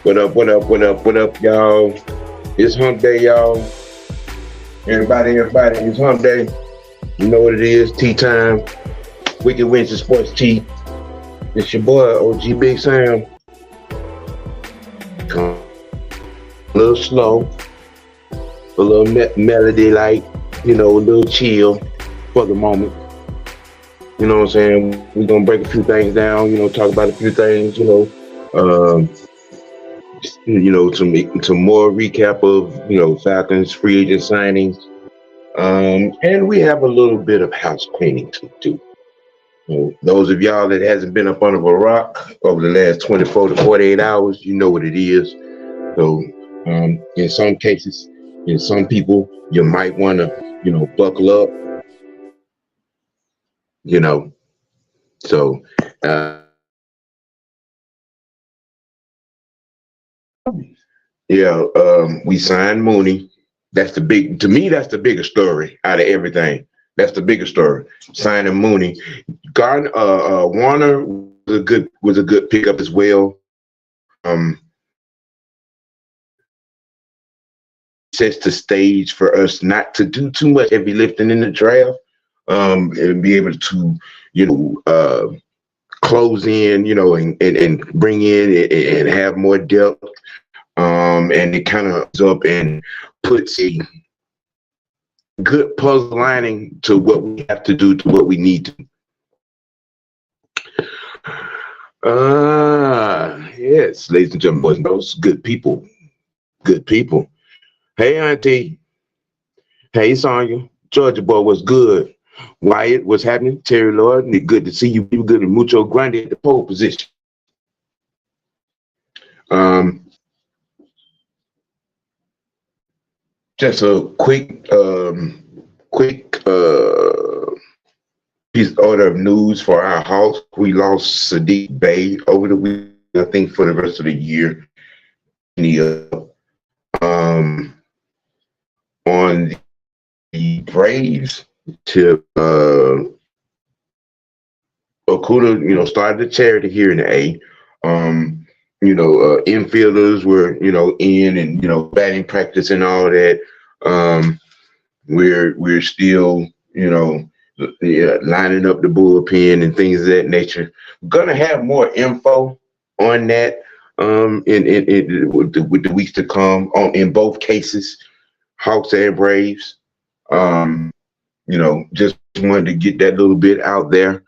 What up, what up, what up, what up, y'all? It's hump day, y'all. Everybody, it's hump day. You know what it is, tea time. Wicked Wednesday Sports Tea. It's your boy, OGBIGSAM. Come a little slow, a little melody like, a little chill for the moment. You know what I'm saying? We're going to break a few things down, talk about a few things, some more recap of, Falcons free agent signings. And we have a little bit of house cleaning to do. Those of y'all that hasn't been up under a rock over the last 24 to 48 hours, you know what it is. So in some cases, in some people, you might want to, buckle up, So we signed Mooney. That's the bigger story out of everything. That's the bigger story. Signing Mooney. Warner was a good pickup as well. Sets the stage for us not to do too much heavy lifting in the draft, and be able to, close in, and bring in and have more depth. And it kind of up and puts a good puzzle lining to what we have to do, to what we need to. Yes, ladies and gentlemen, boys and girls, good people. Hey, Auntie. Hey, Sonya. Georgia boy, what's good? Wyatt, what's happening? Terry Lloyd, good to see you. You good to mucho grande at the pole position. Just a quick piece order of news for our house. We lost Sadiq Bey over the week, I think, for the rest of the year. On the Braves to Okuda, started the charity here in the A. Infielders were, in and, batting practice and all that. We're still, lining up the bullpen and things of that nature. We're gonna have more info on that with the weeks to come in both cases, Hawks and Braves. Just wanted to get that little bit out there.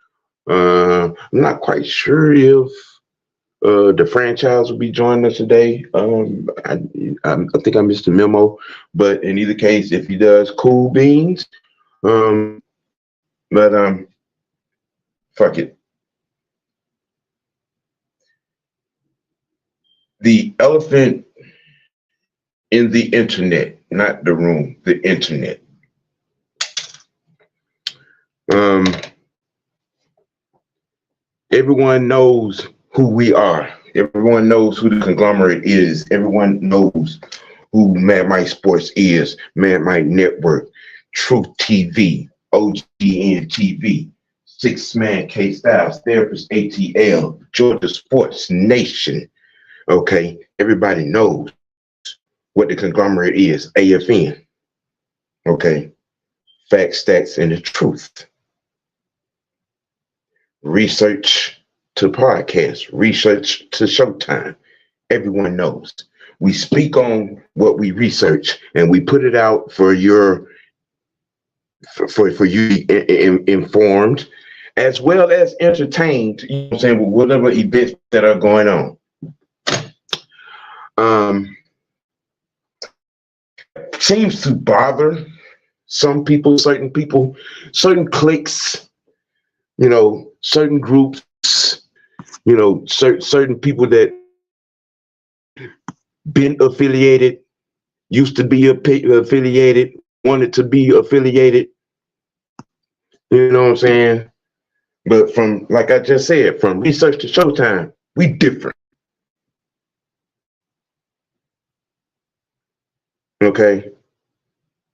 I'm not quite sure if the franchise will be joining us today. I think I missed the memo, but in either case, if he does, cool beans. Fuck it. The elephant in the internet, not the room, the internet. Everyone knows who we are. Everyone knows who the conglomerate is. Everyone knows who Mad Mike Sports is. Mad Mike Network, Truth TV, OGN TV, Six Man K Styles, Therapist ATL, Georgia Sports Nation. Okay, everybody knows what the conglomerate is. AFN. Okay, facts, stats, and the truth. Research to podcast, research to Showtime. Everyone knows. We speak on what we research and we put it out for you informed as well as entertained, with whatever events that are going on. Seems to bother some people, certain cliques, certain groups, certain people that been affiliated, used to be affiliated, wanted to be affiliated. You know what I'm saying? But from, like I just said, from research to Showtime, we different. Okay?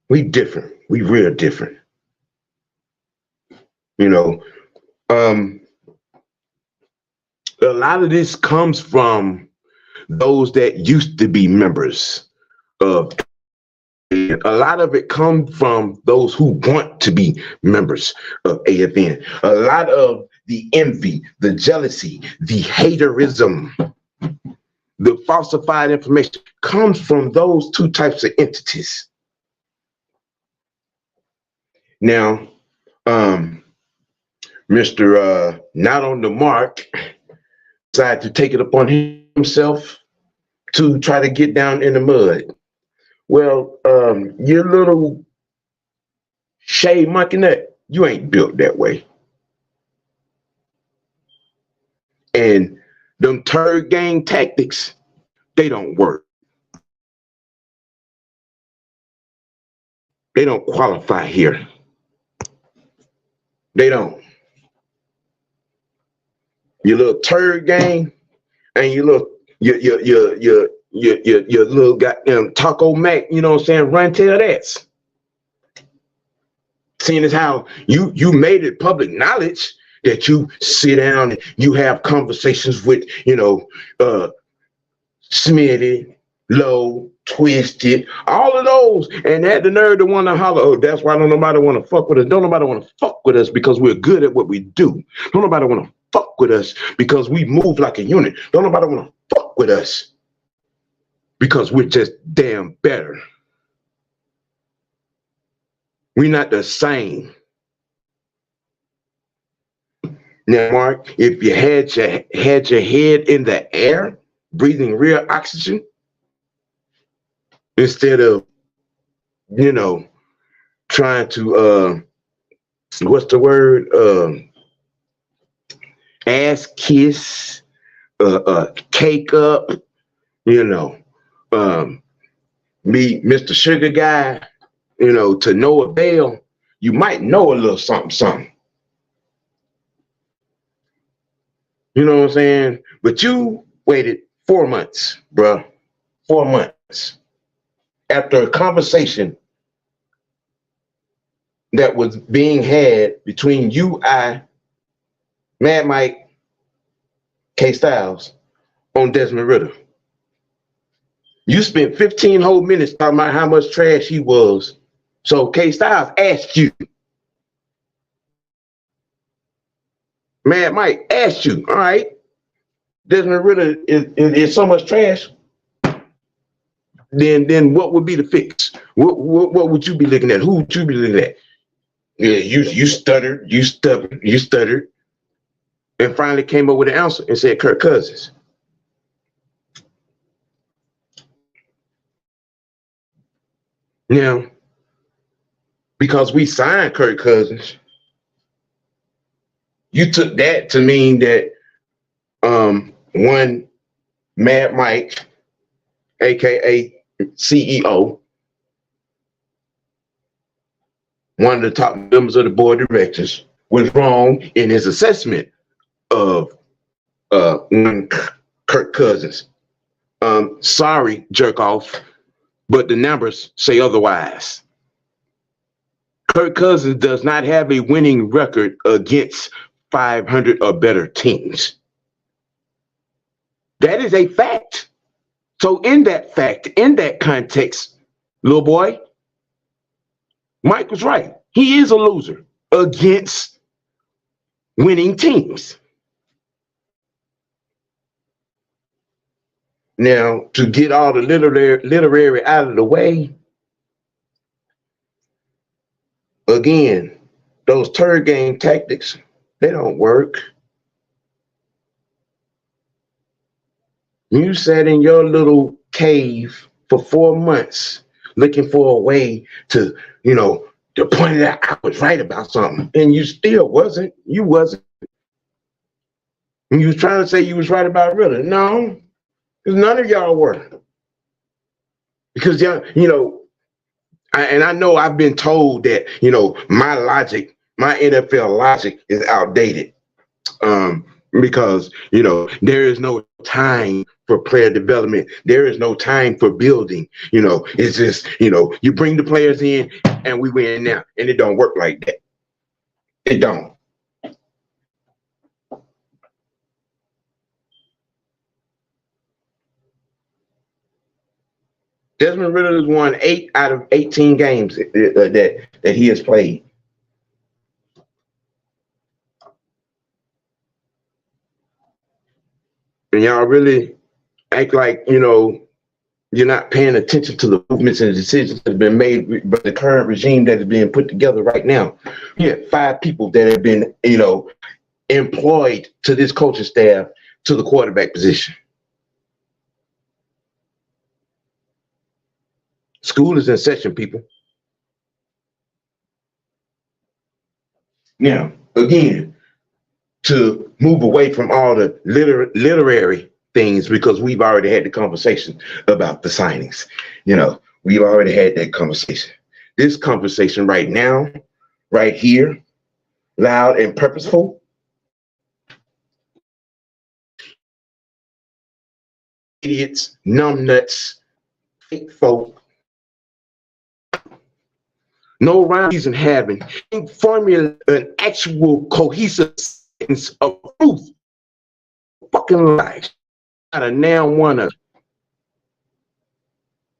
We different. We real different. A lot of this comes from those that used to be members of. A lot of it comes from those who want to be members of AFN. A lot of the envy, the jealousy, the haterism, the falsified information comes from those two types of entities. Now, Mr. Not on the Mark decided to take it upon himself to try to get down in the mud. Well, your little Shay Monkey Nut, you ain't built that way. And them turd gang tactics, they don't work. They don't qualify here. They don't. Your little turd gang and your little goddamn Taco Mac, you know what I'm saying, run tell that's. Seeing as how you made it public knowledge that you sit down and you have conversations with, Smitty, Low, Twisted, all of those, and had the nerve to want to holler, oh, that's why don't nobody want to fuck with us. Don't nobody want to fuck with us because we're good at what we do. Don't nobody want to fuck with us because we move like a unit. Don't nobody want to fuck with us because we're just damn better. We're not the same. Now, Mark, if you had your head in the air, breathing real oxygen, instead of, trying to, what's the word? Ass kiss, cake up, be Mr. Sugar Guy, to no avail, you might know a little something. You know what I'm saying? But you waited 4 months, bro. 4 months. After a conversation that was being had between you, I, Mad Mike, K Styles on Desmond Ritter. You spent 15 whole minutes talking about how much trash he was. So K Styles asked you. Mad Mike asked you, all right, Desmond Ritter is so much trash. Then what would be the fix? What would you be looking at? Who would you be looking at? Yeah, you stuttered, you stuttered, and finally came up with an answer and said Kirk Cousins. Now, because we signed Kirk Cousins, you took that to mean that one Mad Mike, aka CEO, one of the top members of the board of directors, was wrong in his assessment of one Kirk Cousins. Sorry, jerk off, but the numbers say otherwise. Kirk Cousins does not have a winning record against 500 or better teams. That is a fact. So in that fact, in that context, little boy, Mike was right. He is a loser against winning teams. Now, to get all the literary out of the way, again, those turd game tactics, they don't work. You sat in your little cave for 4 months looking for a way to, to point it out I was right about something, and you still wasn't. You wasn't. And you was trying to say you was right about Ritter. No, because none of y'all were. Because y'all, and I know I've been told that, my logic, my NFL logic is outdated. Because, there is no time for player development. There is no time for building. It's just, you bring the players in and we win now. And it don't work like that. It don't. Desmond Ritter has won 8 out of 18 games that he has played. And y'all really act like, you know, you're not paying attention to the movements and decisions that have been made by the current regime that is being put together right now. You have 5 people that have been, you know, employed to this coaching staff to the quarterback position. School is in session, people. Now, again, to move away from all the literary things, because we've already had the conversation about the signings. You know, we've already had that conversation. This conversation right now, right here, loud and purposeful, idiots, numbnuts, fake folk, no rhyme reason having, formula an actual cohesive sense of truth. Fucking life. Gotta now wanna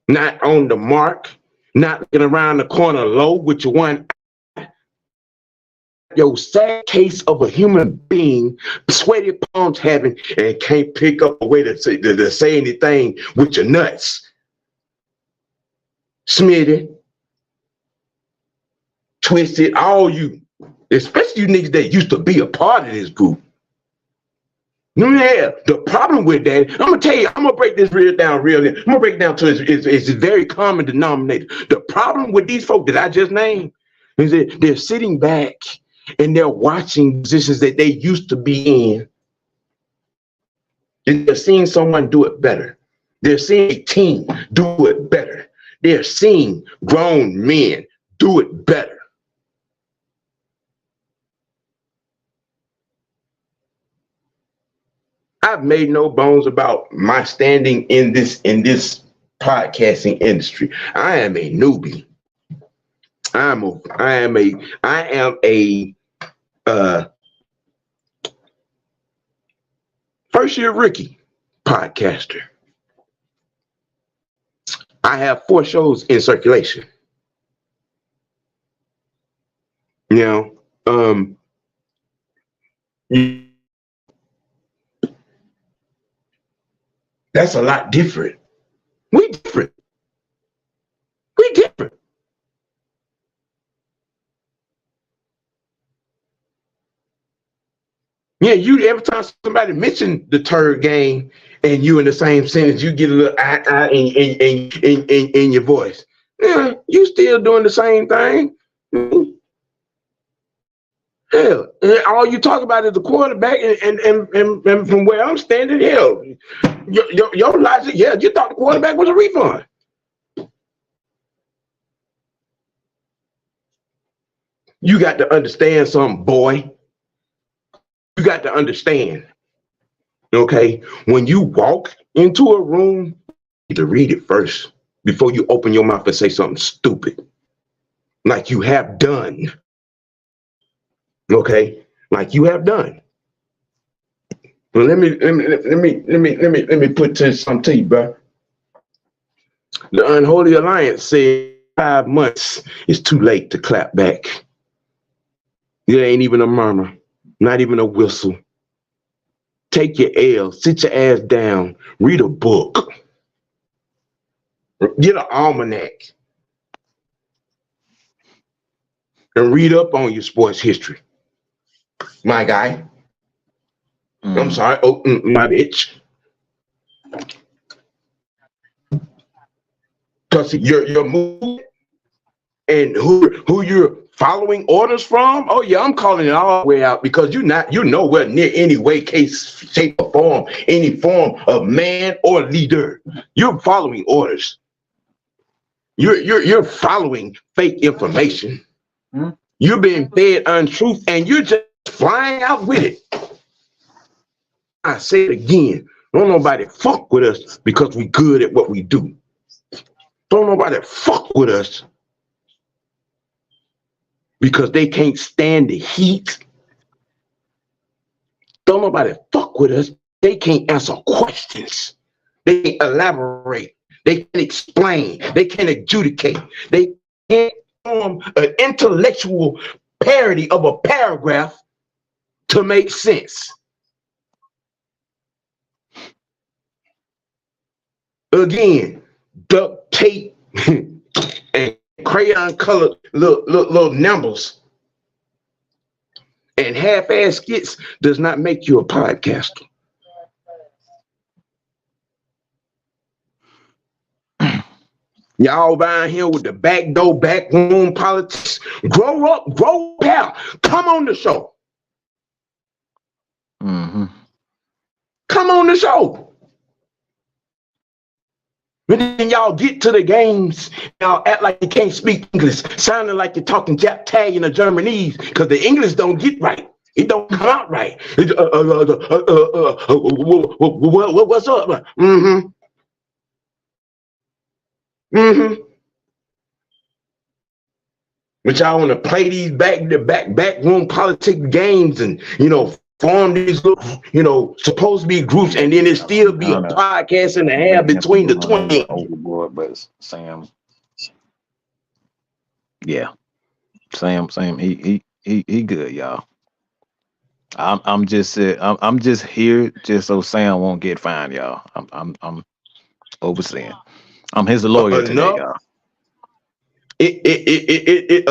not on the mark, not looking around the corner low with your one eye. Yo, sad case of a human being, sweaty palms having, and can't pick up a way to say anything with your nuts. Smitty, Twisted, all you, especially you niggas that used to be a part of this group. Yeah, the problem with that, I'm gonna tell you, I'm gonna break this down. I'm gonna break it down to it's a very common denominator. The problem with these folk that I just named is that they're sitting back and they're watching positions that they used to be in. And they're seeing someone do it better. They're seeing a team do it better. They're seeing grown men do it better. I've made no bones about my standing in this podcasting industry. I am a newbie. I am a first year rookie podcaster. I have 4 shows in circulation. You know, that's a lot different. We different. We different. Yeah, you every time somebody mentioned the Turd game and you in the same sentence, you get a little in your voice. Yeah, you still doing the same thing. Hell, all you talk about is the quarterback, and from where I'm standing, hell, your logic, yeah, you thought the quarterback was a refund. You got to understand something, boy. You got to understand, okay? When you walk into a room, you need to read it first before you open your mouth and say something stupid, like you have done. Okay, like you have done. Well, let me put something to you, bro. The Unholy Alliance said 5 months is too late to clap back. It ain't even a murmur, not even a whistle. Take your L, sit your ass down, read a book, get an almanac, and read up on your sports history. My guy. I'm sorry. Oh, my bitch. Because your move and who you're following orders from. Oh yeah, I'm calling it all the way out, because you're nowhere near any way, case, shape, or form, any form of man or leader. You're following orders. You're following fake information. You're being fed untruth, and you're just flying out with it. I say it again. Don't nobody fuck with us because we good at what we do. Don't nobody fuck with us because they can't stand the heat. Don't nobody fuck with us. They can't answer questions. They can't elaborate. They can explain. They can adjudicate. They can't form an intellectual parody of a paragraph to make sense. Again, duct tape and crayon colored little numbers and half-ass skits does not make you a podcaster. Y'all down here with the backdoor, backroom politics. Grow up, grow out. Come on the show. Come on the show. But then y'all get to the games, y'all act like you can't speak English, sounding like you're talking Italian or Germanese, because the English don't get right. It don't come out right. What's up? But y'all want to play these backroom politics games and, you know, form these little, you know, supposed to be groups, and then it still be a podcast and a half between the 20. Overboard, but Sam, yeah, Sam, he good, y'all. I'm just here just so Sam won't get fined, y'all. I'm overseeing. I'm his lawyer today, y'all.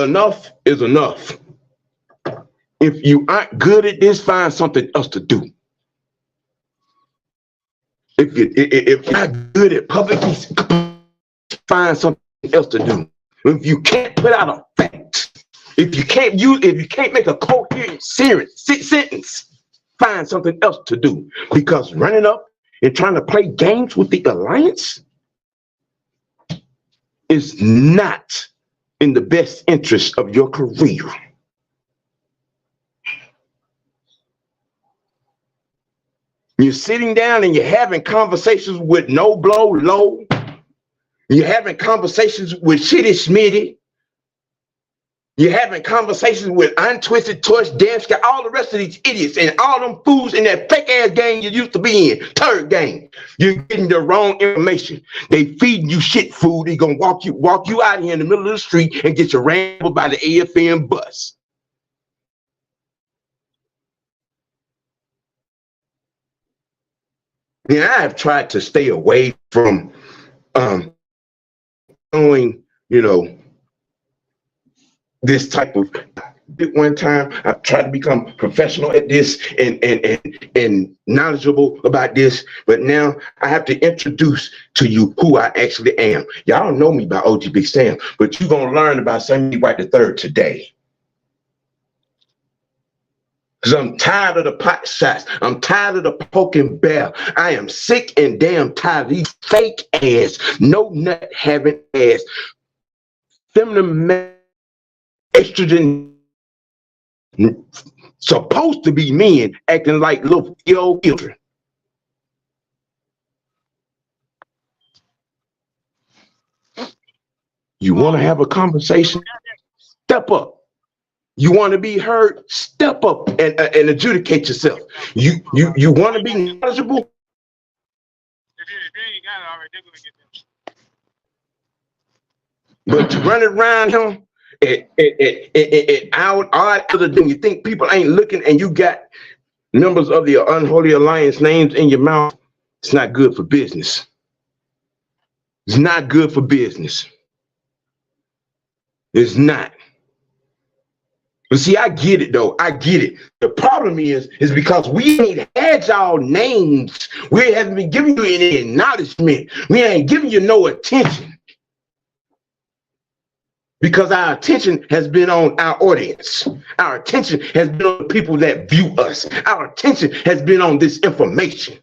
Enough is enough. If you aren't good at this, find something else to do. If you're not good at public, find something else to do. If you can't put out a fact, if you can't make a coherent sentence, find something else to do. Because running up and trying to play games with the alliance is not in the best interest of your career. You're sitting down and you're having conversations with No Blow Low. You're having conversations with Shitty Smitty. You're having conversations with Untwisted Torch, Damsky, all the rest of these idiots and all them fools in that fake ass game you used to be in, third game. You're getting the wrong information. They feeding you shit food. They're gonna walk you out here in the middle of the street and get you ran over by the AFM bus. Yeah, I have tried to stay away from doing, you know, this type of. At one time, I've tried to become professional at this and knowledgeable about this, but now I have to introduce to you who I actually am. Y'all don't know me by OGBIGSAM, but you're gonna learn about Sammy White III today. Because I'm tired of the pot shots. I'm tired of the poking bear. I am sick and damn tired of these fake ass, no nut having ass, feminine estrogen supposed to be men acting like little children. You want to have a conversation? Step up. You want to be heard? Step up and adjudicate yourself. You want to be knowledgeable? If you ain't got it already, they're gonna get them. But to run around him out other than you think people ain't looking, and you got members of the Unholy Alliance names in your mouth, it's not good for business. It's not good for business. It's not. But see, I get it though. I get it. The problem is because we ain't had y'all names. We haven't been giving you any acknowledgement. We ain't giving you no attention. Because our attention has been on our audience. Our attention has been on the people that view us. Our attention has been on this information.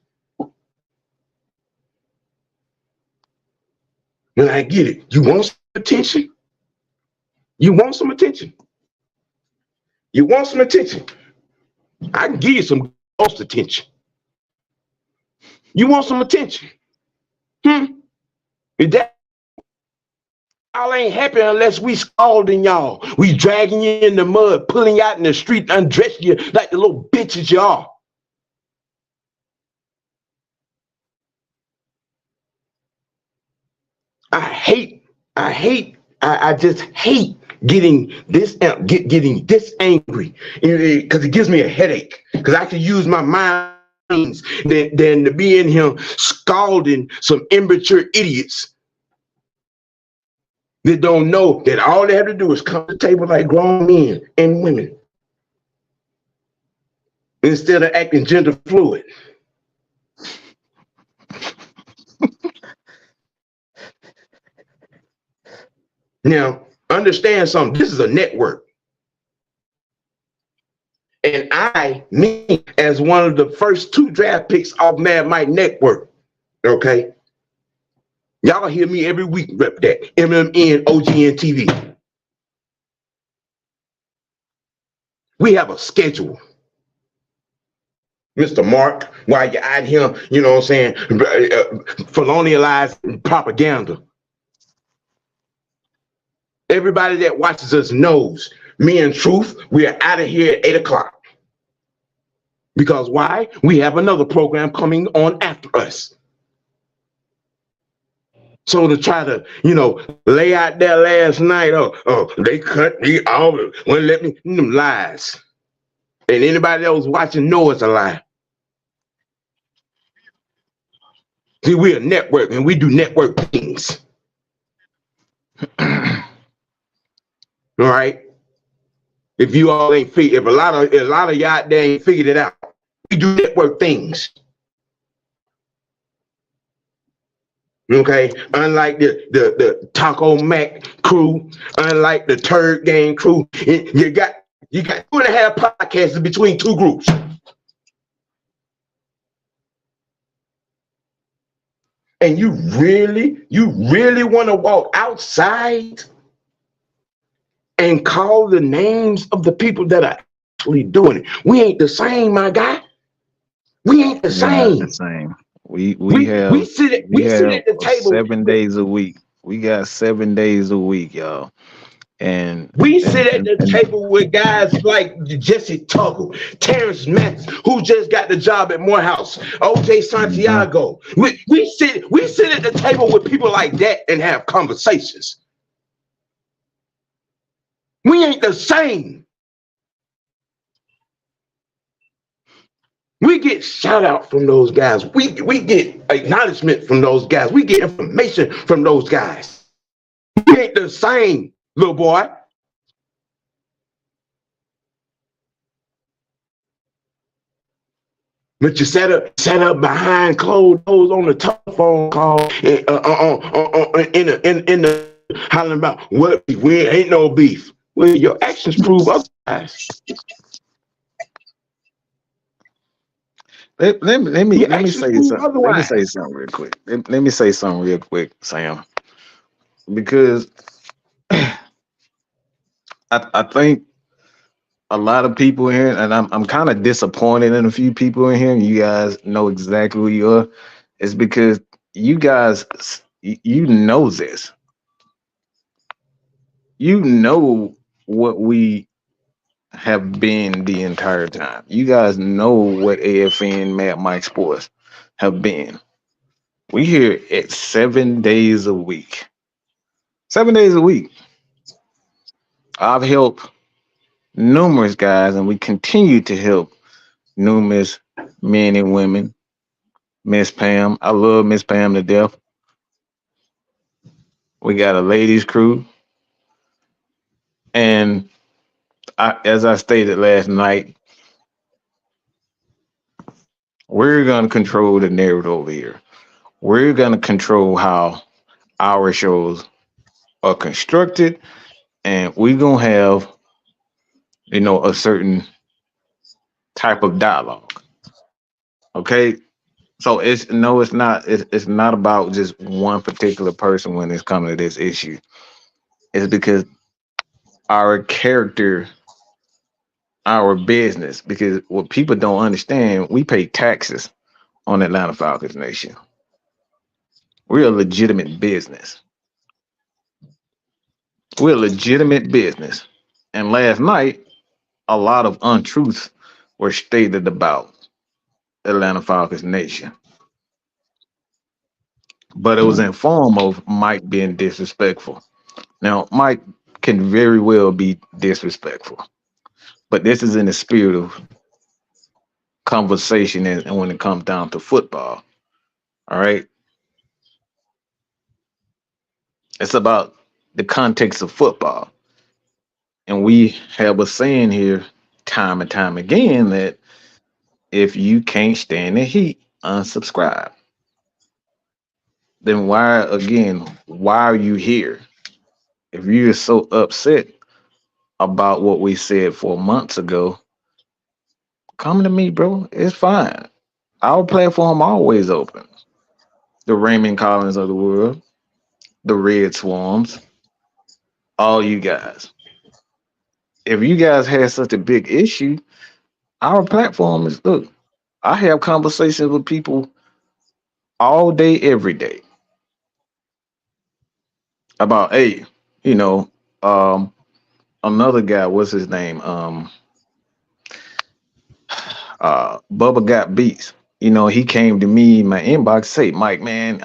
And I get it. You want some attention? You want some attention? You want some attention? I can give you some ghost attention. You want some attention? Is that y'all ain't happy unless we scalding y'all. We dragging you in the mud, pulling you out in the street, undressing you like the little bitches you are. I just hate getting this angry because it gives me a headache because I can use my mind than to be in here scalding some immature idiots that don't know that all they have to do is come to the table like grown men and women instead of acting gender fluid. Now, understand something. This is a network. And me, as one of the first 2 draft picks off Mad Mike Network, okay? Y'all hear me every week rep that. MMN, OGN TV. We have a schedule. Mr. Mark, while you're out here, you know what I'm saying, colonialized propaganda. Everybody that watches us knows, me and Truth, we are out of here at 8 o'clock. Because why? We have another program coming on after us. So to try to, lay out there last night, they cut me off, wouldn't let me, them lies. And anybody that was watching know it's a lie. See, we're a network and we do network things. All right. If you all ain't if a lot of y'all out there ain't figured it out, we do network things. Okay, unlike the Taco Mac crew, unlike the Turd Gang crew, you got 2.5 podcasts between 2 groups. And you really want to walk outside and call the names of the people that are actually doing it. We ain't the same, my guy. We ain't the same. Not the same. We sit at the table 7 days a week. We got 7 days a week, y'all. And we sit at the table with guys like Jesse Tuggle, Terrence Matz, who just got the job at Morehouse, OJ Santiago. We sit at the table with people like that and have conversations. We ain't the same. We get shout out from those guys. We get acknowledgement from those guys. We get information from those guys. We ain't the same, little boy. But you set up behind closed doors on the telephone call in the hollering about what beef. We ain't no beef. Well, your actions prove otherwise. Let me say something. Let me say something real quick. Let me say something real quick, Sam. Because I think a lot of people in here, and I'm kind of disappointed in a few people in here, and you guys know exactly who you are. It's because you guys, you know this. You know what we have been the entire time. You guys know what AFN Mad Mike Sports have been. We here at 7 days a week. 7 days a week. I've helped numerous guys, and we continue to help numerous men and women. Miss Pam, I love Miss Pam to death. We got a ladies crew. And as I stated last night, we're going to control the narrative over here. We're going to control how our shows are constructed, and we're going to have, a certain type of dialogue. Okay? So it's not about just one particular person when it's coming to this issue. It's because our character, our business, because what people don't understand, we pay taxes on Atlanta Falcons Nation. We're a legitimate business. We're a legitimate business. And last night, a lot of untruths were stated about Atlanta Falcons Nation. but it was in form of Mike being disrespectful. Now, Mike can very well be disrespectful, but this is in the spirit of conversation and when it comes down to football. All right. It's about the context of football. And we have a saying here time and time again that if you can't stand the heat, unsubscribe. Then why are you here? If you're so upset about what we said 4 months ago, come to me, bro. It's fine. Our platform always open. The Raymond Collins of the world, the Red Swarms, all you guys. If you guys had such a big issue, our platform is look. I have conversations with people all day, every day about hey, you know, um, another guy. What's his name? Bubba got beats. You know, he came to me in my inbox, say, Mike, man,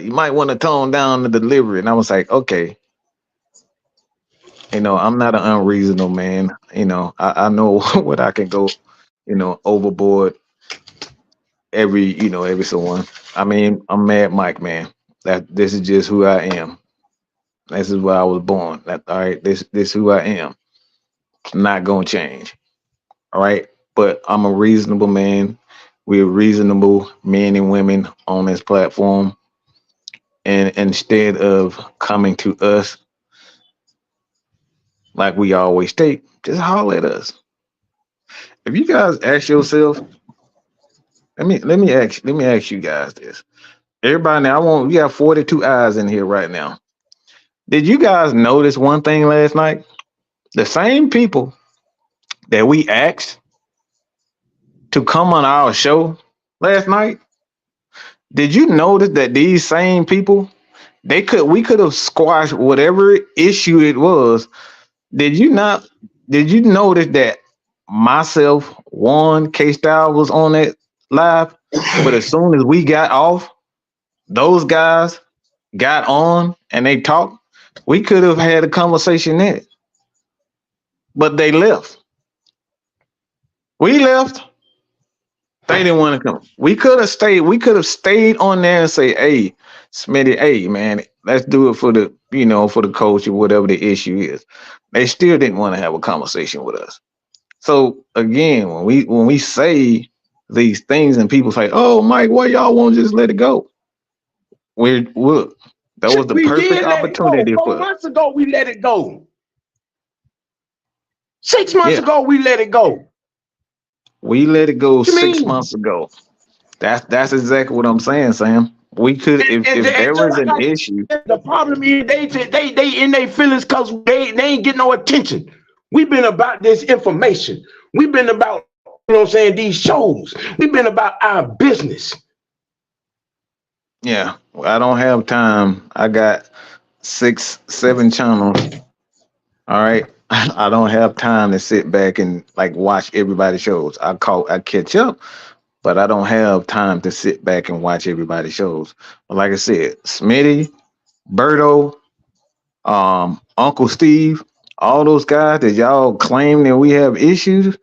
you might want to tone down the delivery. And I was like, okay, I'm not an unreasonable man. I know what I can go, overboard every someone. I mean, I'm Mad Mike, man. That this is just who I am. This is where I was born. All right, this who I am. It's not gonna change. All right, but I'm a reasonable man. We're reasonable men and women on this platform, and instead of coming to us like we always state, just holler at us. If you guys ask yourself, let me ask you guys this. Everybody now, we got 42 eyes in here right now. Did you guys notice one thing last night? The same people that we asked to come on our show last night, did you notice that these same people, we could have squashed whatever issue it was. Did you notice that myself, Juan, K-Style was on that live, but as soon as we got off, those guys got on and they talked. We could have had a conversation there, but they left. We left. They didn't want to come. We could have stayed. We could have stayed on there and say, "Hey, Smitty, hey man, let's do it for the for the coach or whatever the issue is." They still didn't want to have a conversation with us. So again, when we say these things and people say, "Oh, Mike, why y'all won't just let it go?" That was the perfect opportunity for us. 4 months ago, we let it go. 6 months ago, we let it go. We let it go 6 months ago. That's exactly what I'm saying, Sam. We could if there was an issue. The problem is they in their feelings because they ain't getting no attention. We've been about this information. We've been about these shows. We've been about our business. Yeah, I don't have time. I got 6, 7 channels. All right. I don't have time to sit back and watch everybody's shows. I catch up, but I don't have time to sit back and watch everybody's shows. But like I said, Smitty, Berto, Uncle Steve, all those guys that y'all claim that we have issues,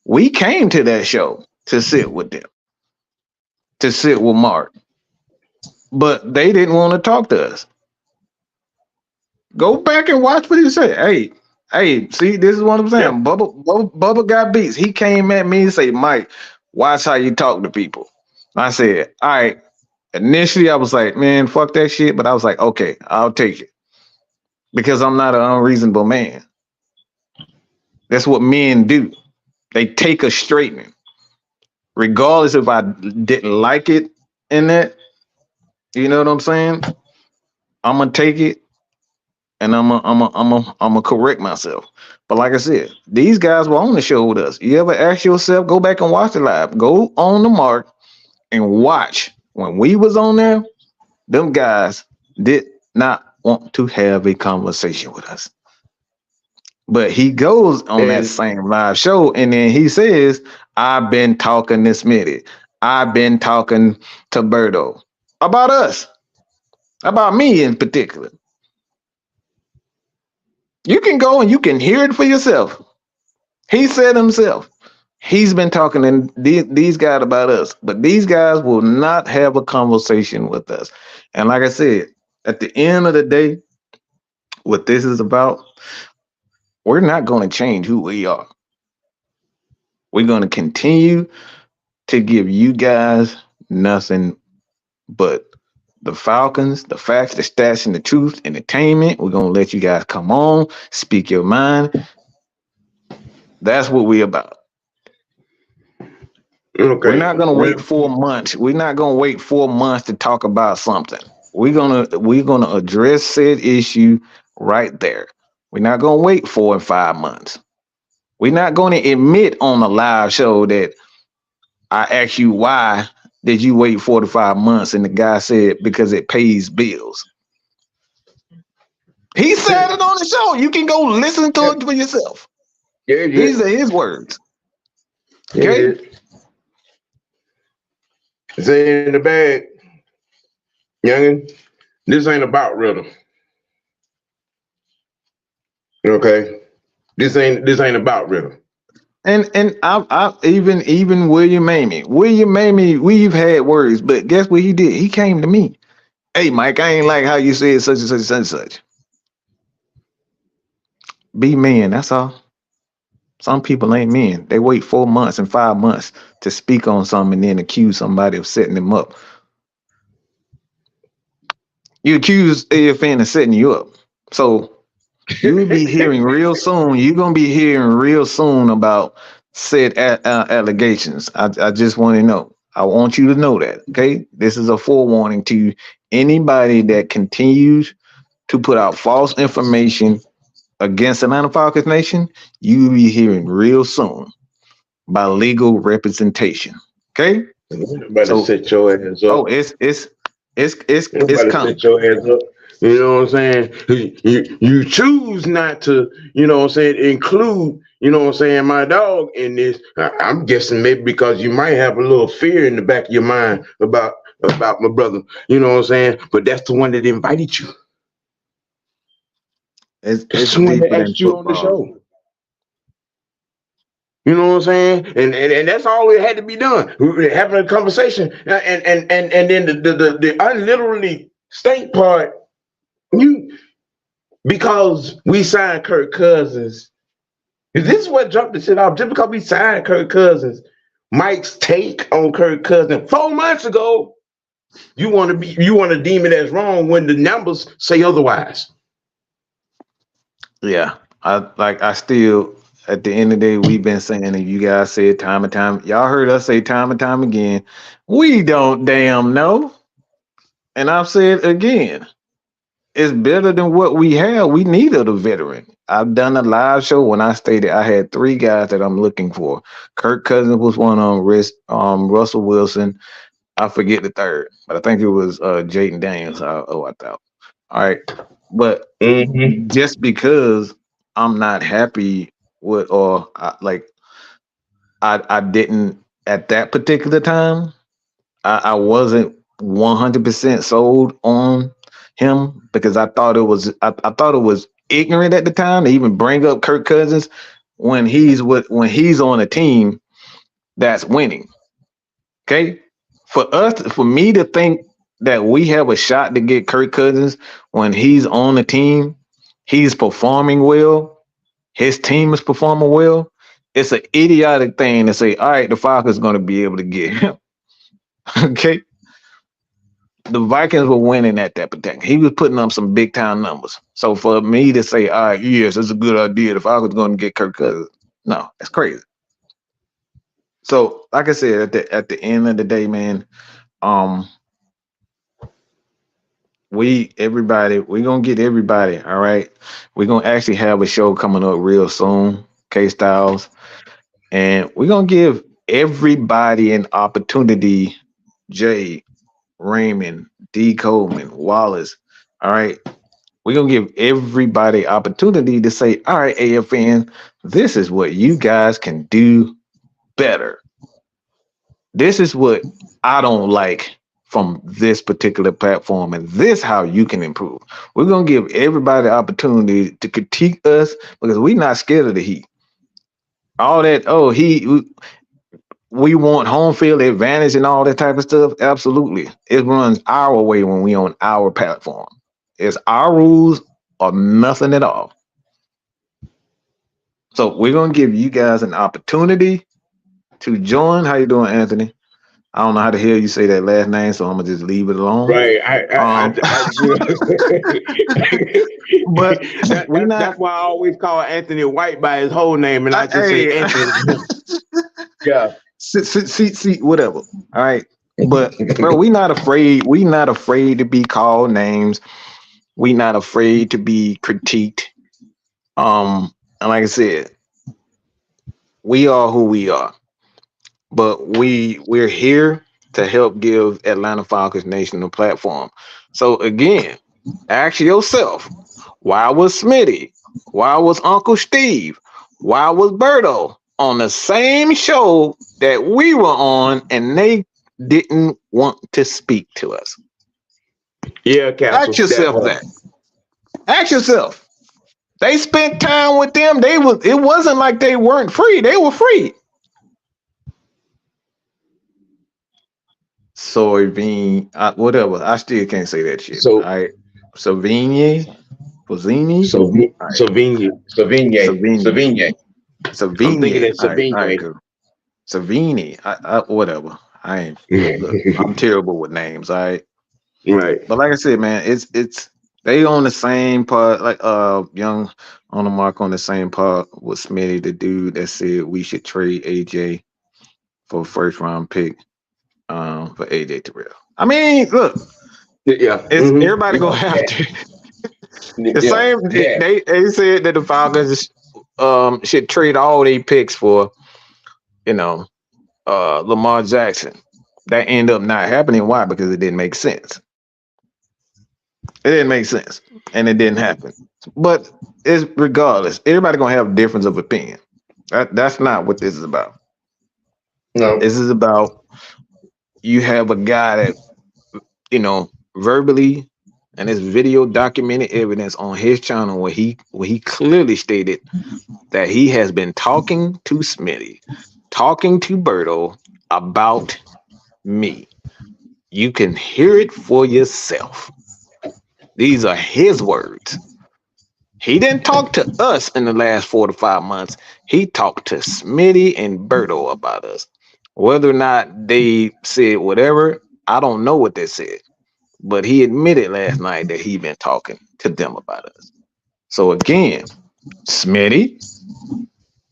we came to that show to sit with them, to sit with Mark. But they didn't want to talk to us. Go back and watch what he said. Hey, see, this is what I'm saying. Yeah. Bubba got beats. He came at me and say, Mike, watch how you talk to people. I said, all right. Initially, I was like, man, fuck that shit. But I was like, okay, I'll take it. Because I'm not an unreasonable man. That's what men do. They take a straightening. Regardless if I didn't like it in that, you know what I'm saying? I'm going to take it. And I'm a correct myself. But like I said, these guys were on the show with us. You ever ask yourself, go back and watch the live. Go on the Mark and watch. When we was on there, them guys did not want to have a conversation with us. But he goes on that same live show and then he says, I've been talking to Smitty. I've been talking to Berto about us. How about me in particular? You can go and you can hear it for yourself. He said himself, he's been talking to these guys about us, but these guys will not have a conversation with us. And like I said, at the end of the day, what this is about, we're not going to change who we are. We're going to continue to give you guys nothing but the Falcons, the facts, the stats, and the truth, entertainment. We're going to let you guys come on, speak your mind. That's what we're about. Okay. We're not gonna wait 4 months. We're not gonna wait 4 months to talk about something. We're gonna address said issue right there. We're not gonna wait 4 and 5 months. We're not gonna admit on a live show that I asked you why did you wait 4 to 5 months, and the guy said because it pays bills. He said it on the show. You can go listen to it for yourself. Yeah, These are his words. Okay. It's in the bag, youngin. This ain't about rhythm. Okay, this ain't about rhythm. And I even William Mamie, we've had words, but guess what he did? He came to me. Hey, Mike, I ain't like how you said such and such and such. Be men, that's all. Some people ain't men. They wait 4 months and 5 months to speak on something and then accuse somebody of setting them up. You accuse AFN of setting you up. So you'll be hearing real soon. You're going to be hearing real soon about said allegations. I just want to know. I want you to know that, okay? This is a forewarning to anybody that continues to put out false information against Atlanta Falcons Nation. You'll be hearing real soon by legal representation, okay? So set your ass up. Oh, it's coming. Set your ass up. You know what I'm saying? You choose not to, you know what I'm saying, include, you know what I'm saying, my dog in this. I'm guessing maybe because you might have a little fear in the back of your mind about my brother. You know what I'm saying? But that's the one that invited you. It's the one that asked you on the show. You know what I'm saying? And that's all it had to be done. We were having a conversation, and then the unliterally state part, because we signed Kirk Cousins. This is what dropped the shit off. Just because we signed Kirk Cousins, Mike's take on Kirk Cousins 4 months ago, you want to deem it as wrong when the numbers say otherwise. Yeah, I still, at the end of the day, we've been saying, and you guys said time and time, y'all heard us say time and time again, we don't damn know. And I've said again, it's better than what we have. We needed a veteran. I've done a live show when I stated I had 3 guys that I'm looking for. Kirk Cousins was one on Russell Wilson. I forget the third, but I think it was Jaden Daniels. I thought. All right. But just because I'm not happy with, or I didn't at that particular time, I wasn't 100% sold on him because I thought it was ignorant at the time to even bring up Kirk Cousins when he's on a team that's winning. Okay, for me to think that we have a shot to get Kirk Cousins when he's on the team, he's performing well, his team is performing well, it's an idiotic thing to say, all right, the Falcons are going to be able to get him. Okay. The Vikings were winning at that particular. He was putting up some big time numbers. So for me to say, all right, yes, it's a good idea. The Falcons are going to get Kirk Cousins. No, that's crazy. So, like I said, at the end of the day, man, we're gonna get everybody. All right, we're gonna actually have a show coming up real soon, K Styles, and we're gonna give everybody an opportunity. Jay, Raymond, D. Coleman, Wallace. All right, we're gonna give everybody opportunity to say, all right, AFN, this is what you guys can do better. This is what I don't like from this particular platform, and this how you can improve. We're gonna give everybody the opportunity to critique us because we're not scared of the heat. All that, we want home field advantage and all that type of stuff. Absolutely, it runs our way when we on our platform. It's our rules or nothing at all. So we're gonna give you guys an opportunity to join. How you doing, Anthony? I don't know how the hell you say that last name, so I'm gonna just leave it alone. Right. But that's why I always call Anthony White by his whole name, and I just say Anthony. Yeah. See, whatever. All right. But bro, we not afraid. We not afraid to be called names. We not afraid to be critiqued. And like I said, we are who we are. But we're here to help give Atlanta Falcons Nation a platform. So again, ask yourself, why was Smitty? Why was Uncle Steve? Why was Berto on the same show that we were on and they didn't want to speak to us? Yeah, Castle, ask yourself that. Ask yourself. They spent time with them. It wasn't like they weren't free. They were free. Soybean, whatever. I still can't say that shit. So, all right. Savigny. I'm thinking it's Savigny. Savigny. Whatever. I ain't. Look, I'm terrible with names. All right. Right. But like I said, man, it's they on the same part. Like Young on the mark on the same part with Smitty, the dude that said we should trade AJ for a first round pick. For AJ Terrell. I mean, look, yeah, everybody gonna have to. The same. Yeah. They said that the Falcons should trade all their picks for, Lamar Jackson. That ended up not happening. Why? Because it didn't make sense. It didn't make sense, and it didn't happen. But it's regardless. Everybody gonna have a difference of opinion. That's not what this is about. No, this is about. You have a guy that, verbally, and there's video documented evidence on his channel where he clearly stated that he has been talking to Smitty, talking to Berto about me. You can hear it for yourself. These are his words. He didn't talk to us in the last 4 to 5 months. He talked to Smitty and Berto about us. Whether or not they said whatever, I don't know what they said. But he admitted last night that he'd been talking to them about us. So again, Smitty,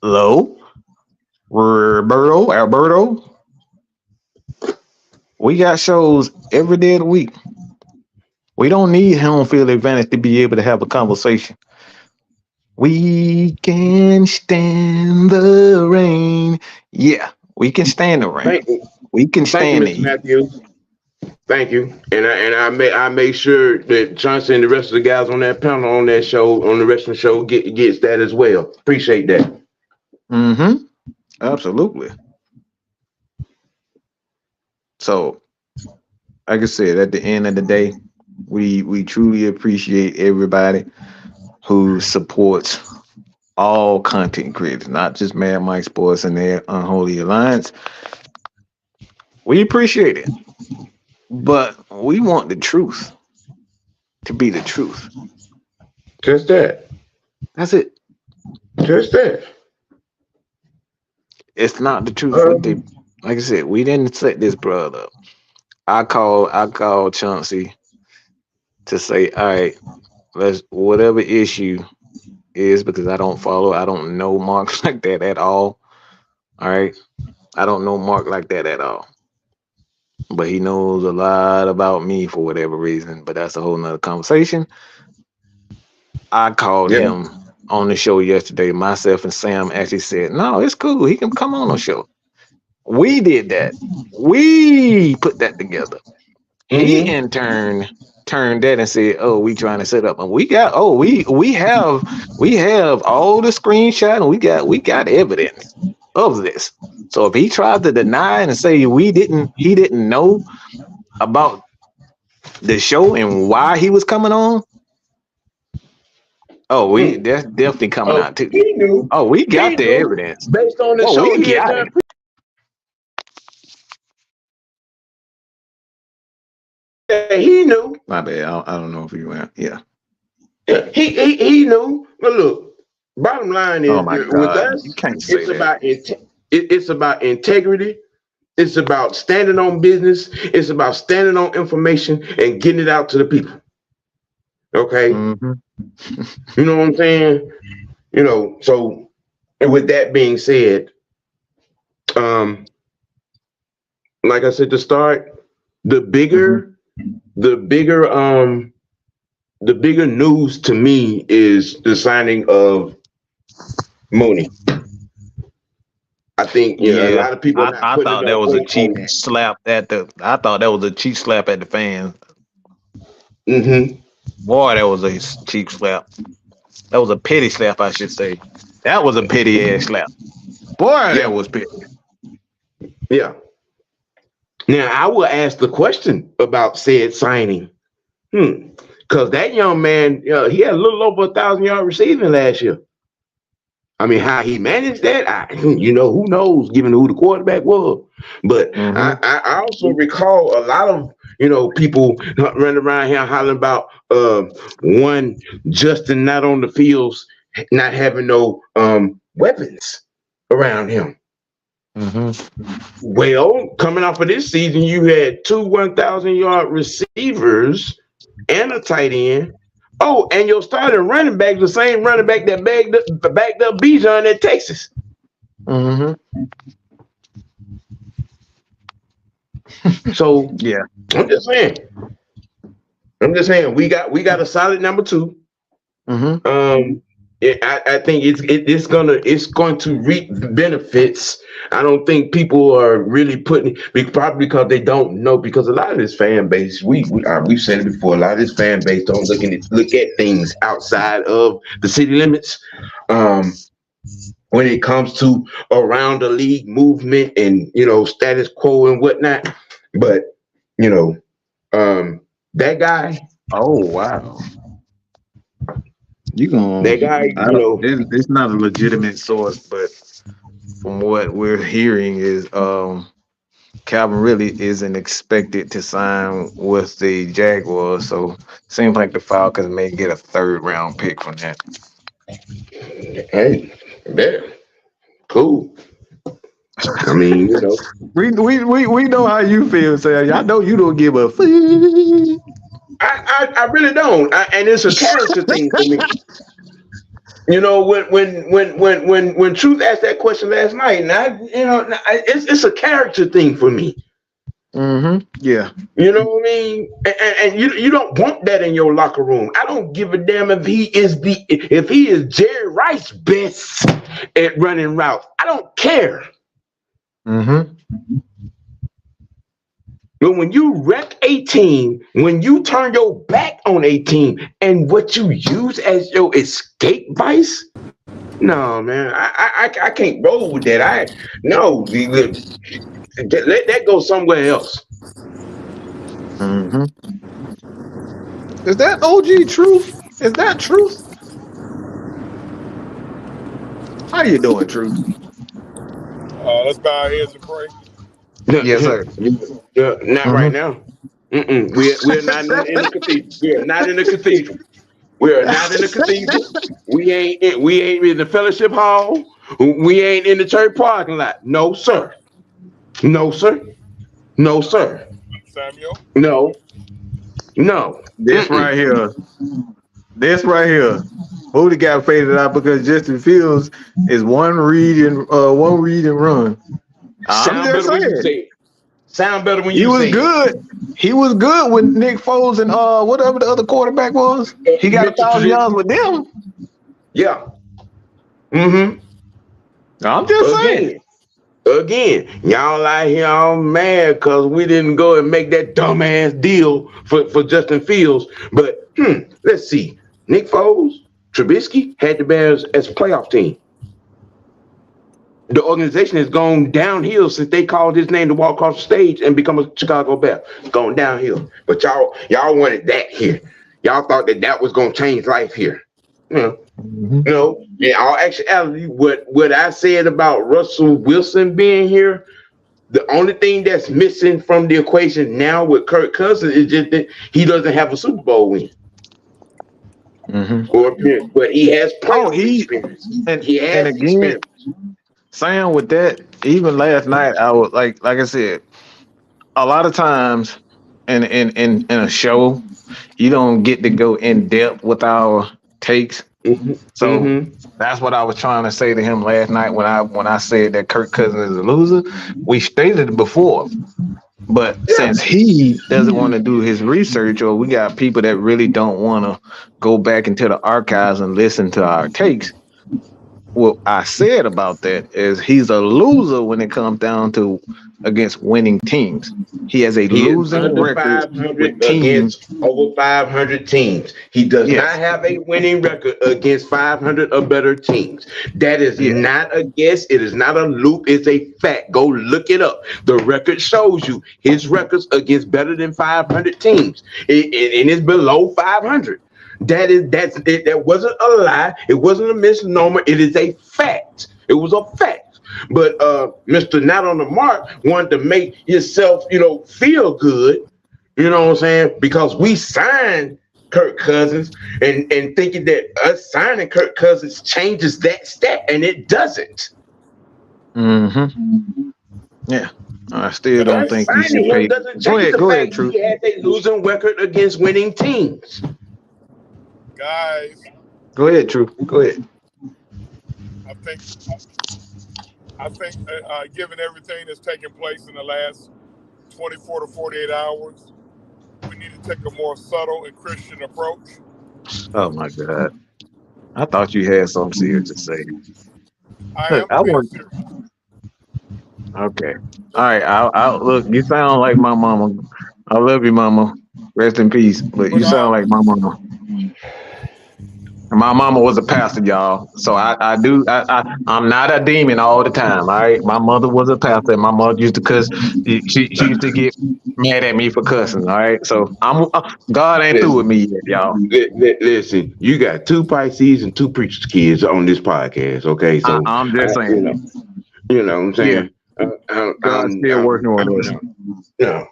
Low, Alberto, we got shows every day of the week. We don't need home field advantage to be able to have a conversation. We can stand the rain. Yeah. We can stand the rain. We can stand it. Matthew. Thank you. And I make sure that Johnson and the rest of the guys on that panel on that show, on the wrestling show, gets that as well. Appreciate that. Mm-hmm. Absolutely. So, like I said, at the end of the day, we truly appreciate everybody who supports all content creators, not just Mad Mike Sports and their unholy alliance. We appreciate it, but we want the truth to be the truth. Just that. That's it. Just that. It's not the truth. Like I said, we didn't set this brother up. I called Chauncey to say, all right, let's whatever issue is, because I don't know Mark like that at all. All right. I don't know Mark like that at all. But he knows a lot about me for whatever reason. But that's a whole nother conversation. I called him on the show yesterday. Myself and Sam actually said, no, it's cool. He can come on the show. We did that. We put that together. He in turn turned that and said, "Oh, we trying to set up." And we got we have all the screenshot and we got evidence of this. So if he tried to deny and say he didn't know about the show and why he was coming on? Oh, that's definitely coming out too. He knew. Oh, we got the knew, evidence based on the show we he had got done. He knew. My bad. I don't know if he went. Yeah. He knew. But look, bottom line is, Oh my with God, us, you can't say it's that. about it's about integrity. It's about standing on business. It's about standing on information and getting it out to the people. Okay, Mm-hmm. you know what I'm saying? You know. So, and with that being said, like I said to start, the bigger news to me is the signing of Mooney. I think a lot of people. I thought that was a cheap slap at the. I thought that was a cheap slap at the fans. Mm-hmm. Boy, that was a cheap slap. That was a petty slap, I should say. That was a petty ass slap. Boy, that was petty. Yeah. Now I will ask the question about said signing. Because that young man, he had a little over 1,000-yard receiving last year. I mean, how he managed that, who knows, given who the quarterback was. But I also recall a lot of, people running around here hollering about one Justin not on the fields, not having no weapons around him. Well, coming off of this season, you had 2 1,000-yard receivers and a tight end. Oh, and your starting running back, the same running back that backed up Bijan at Texas. So yeah, I'm just saying we got a solid number 2. I think it's going to reap benefits. I don't think people are really probably because they don't know, because a lot of this fan base, we've said it before, a lot of this fan base don't look at things outside of the city limits. When it comes to around the league movement and status quo and whatnot, but that guy. Oh wow. That guy, it's not a legitimate source, but from what we're hearing is Calvin really isn't expected to sign with the Jaguars, so seems like the Falcons may get a 3rd round pick from that. Hey, there, cool. I mean, we know how you feel, Sam. I know you don't give a. I really don't, and it's a character thing for me. When Truth asked that question last night, and it's a character thing for me. Yeah. You know what I mean? And you don't want that in your locker room. I don't give a damn if he is Jerry Rice best at running routes. I don't care. But when you wreck a team, when you turn your back on a team, and what you use as your escape vice, no, man, I can't roll with that. Let that go somewhere else. Is that OG Truth? Is that Truth? How you doing, Truth? Let's bow our heads and pray. Yes, sir. Not right now. We're not in the cathedral. We are not in the cathedral. We are not in the cathedral. We ain't in the fellowship hall. We ain't in the church parking lot. No, sir. No, sir. No, sir. Samuel? No. This right here. Booty got faded out because Justin Fields is one read and run. I'm just saying. Sound better when you say it. Good. He was good with Nick Foles and whatever the other quarterback was. He got 1,000 yards with them. Yeah. I'm just saying. Again, y'all out here all mad because we didn't go and make that dumbass deal for Justin Fields. But let's see. Nick Foles, Trubisky had the Bears as a playoff team. The organization has gone downhill since they called his name to walk across the stage and become a Chicago Bear. It's gone downhill. But y'all wanted that here. Y'all thought that was gonna change life here. No, in all actuality, what I said about Russell Wilson being here, the only thing that's missing from the equation now with Kirk Cousins is just that he doesn't have a Super Bowl win. But he has experience. And again, experience. Sam, with that, even last night, I was like I said, a lot of times in a show, you don't get to go in depth with our takes. So that's what I was trying to say to him last night when I said that Kirk Cousins is a loser. We stated it before, but since he doesn't want to do his research, or we got people that really don't want to go back into the archives and listen to our takes, what I said about that is he's a loser when it comes down to against winning teams. He has a losing record with teams over 500 teams. He does not have a winning record against 500 or better teams. That is not a guess. It is not a loop. It's a fact. Go look it up. The record shows you his records against better than 500 teams. And it's below 500. That wasn't a lie. It wasn't a misnomer. It is a fact. It was a fact. But Mr. Not on the Mark wanted to make himself, feel good. You know what I'm saying? Because we signed Kirk Cousins and thinking that us signing Kirk Cousins changes that stat, and it doesn't. Yeah. I still don't think you should pay. Go ahead, True. He has a losing record against winning teams. Guys, go ahead, True. Go ahead. I think, given everything that's taken place in the last 24 to 48 hours, we need to take a more subtle and Christian approach. Oh my God! I thought you had something serious to say. I want. Serious. Okay. All right. I'll look. You sound like my mama. I love you, mama. Rest in peace. But you sound like my mama. My mama was a pastor, y'all. So I'm not a demon all the time. All right. My mother was a pastor. And my mother used to cuss. She used to get mad at me for cussing. All right. So God ain't through with me yet, y'all. Listen, you got 2 Pisces and 2 preacher's kids on this podcast. Okay. So I'm just saying. You know what I'm saying? Yeah. God's still working with us. No.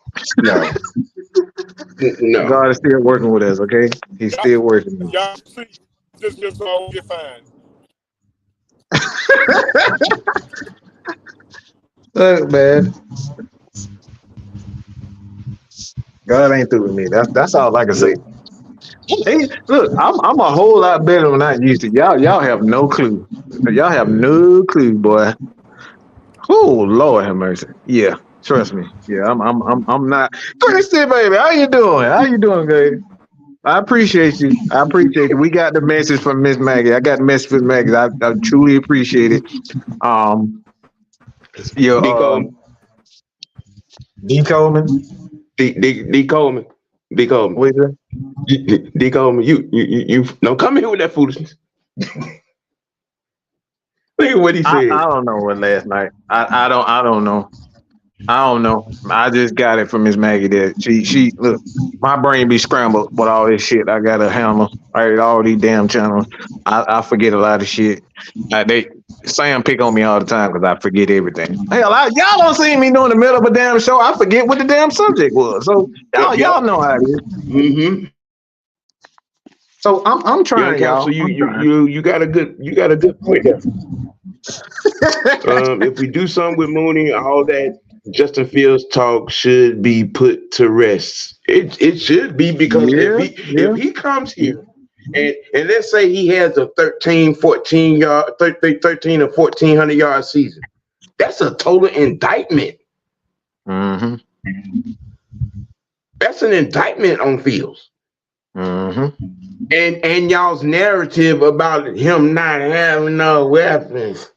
God is still working with us. Okay. He's still working. Y'all see. Just all get fine. Look, man. God ain't through with me. That's all I can say. Hey, look, I'm a whole lot better than I used to. Y'all have no clue. Y'all have no clue, boy. Oh Lord have mercy. Yeah, trust me. Yeah, I'm not. Christy, baby, how you doing, baby? I appreciate you. We got the message from Miss Maggie. I got the message from Maggie. I truly appreciate it. D. Coleman. D. Coleman. What is that? D. Coleman. You don't come here with that foolishness. Look at what he said. I don't know what last night. I don't know. I don't know. I just got it from Miss Maggie that she look, my brain be scrambled with all this shit. I gotta handle all these damn channels. I forget a lot of shit. Sam pick on me all the time because I forget everything. Hell, y'all don't see me doing the middle of a damn show. I forget what the damn subject was. So y'all know how it is. So I'm trying, y'all. So you got a good point there. If we do something with Mooney, all that Justin Fields talk should be put to rest. It should be, because if he comes here and let's say he has a 13 or 1400 yard season, that's a total indictment. That's an indictment on Fields. And y'all's narrative about him not having no weapons.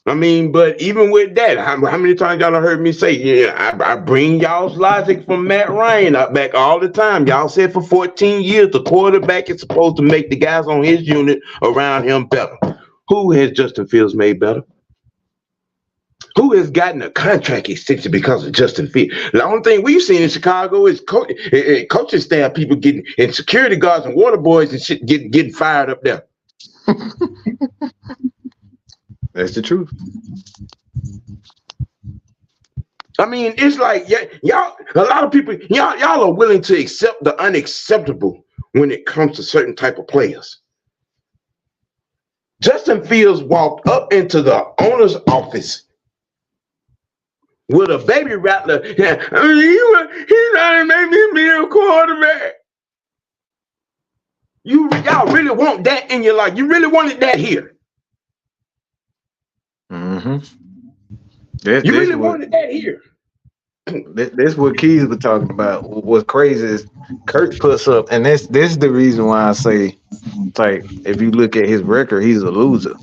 I mean, but even with that, how many times y'all heard me say, I bring y'all's logic from Matt Ryan up back all the time. Y'all said for 14 years, the quarterback is supposed to make the guys on his unit around him better. Who has Justin Fields made better? Who has gotten a contract extension because of Justin Fields? The only thing we've seen in Chicago is coaching staff people getting, and security guards and water boys and shit getting fired up there. That's the truth. I mean, it's like y'all. A lot of people, y'all are willing to accept the unacceptable when it comes to certain type of players. Justin Fields walked up into the owner's office with a baby rattler. Yeah, he's trying to make me be a quarterback. Y'all really want that in your life? You really wanted that here? Mm-hmm. You really wanted that here? That's what Keys was talking about. What's crazy is Kirk puts up, and this is the reason why I say, like, if you look at his record, he's a loser.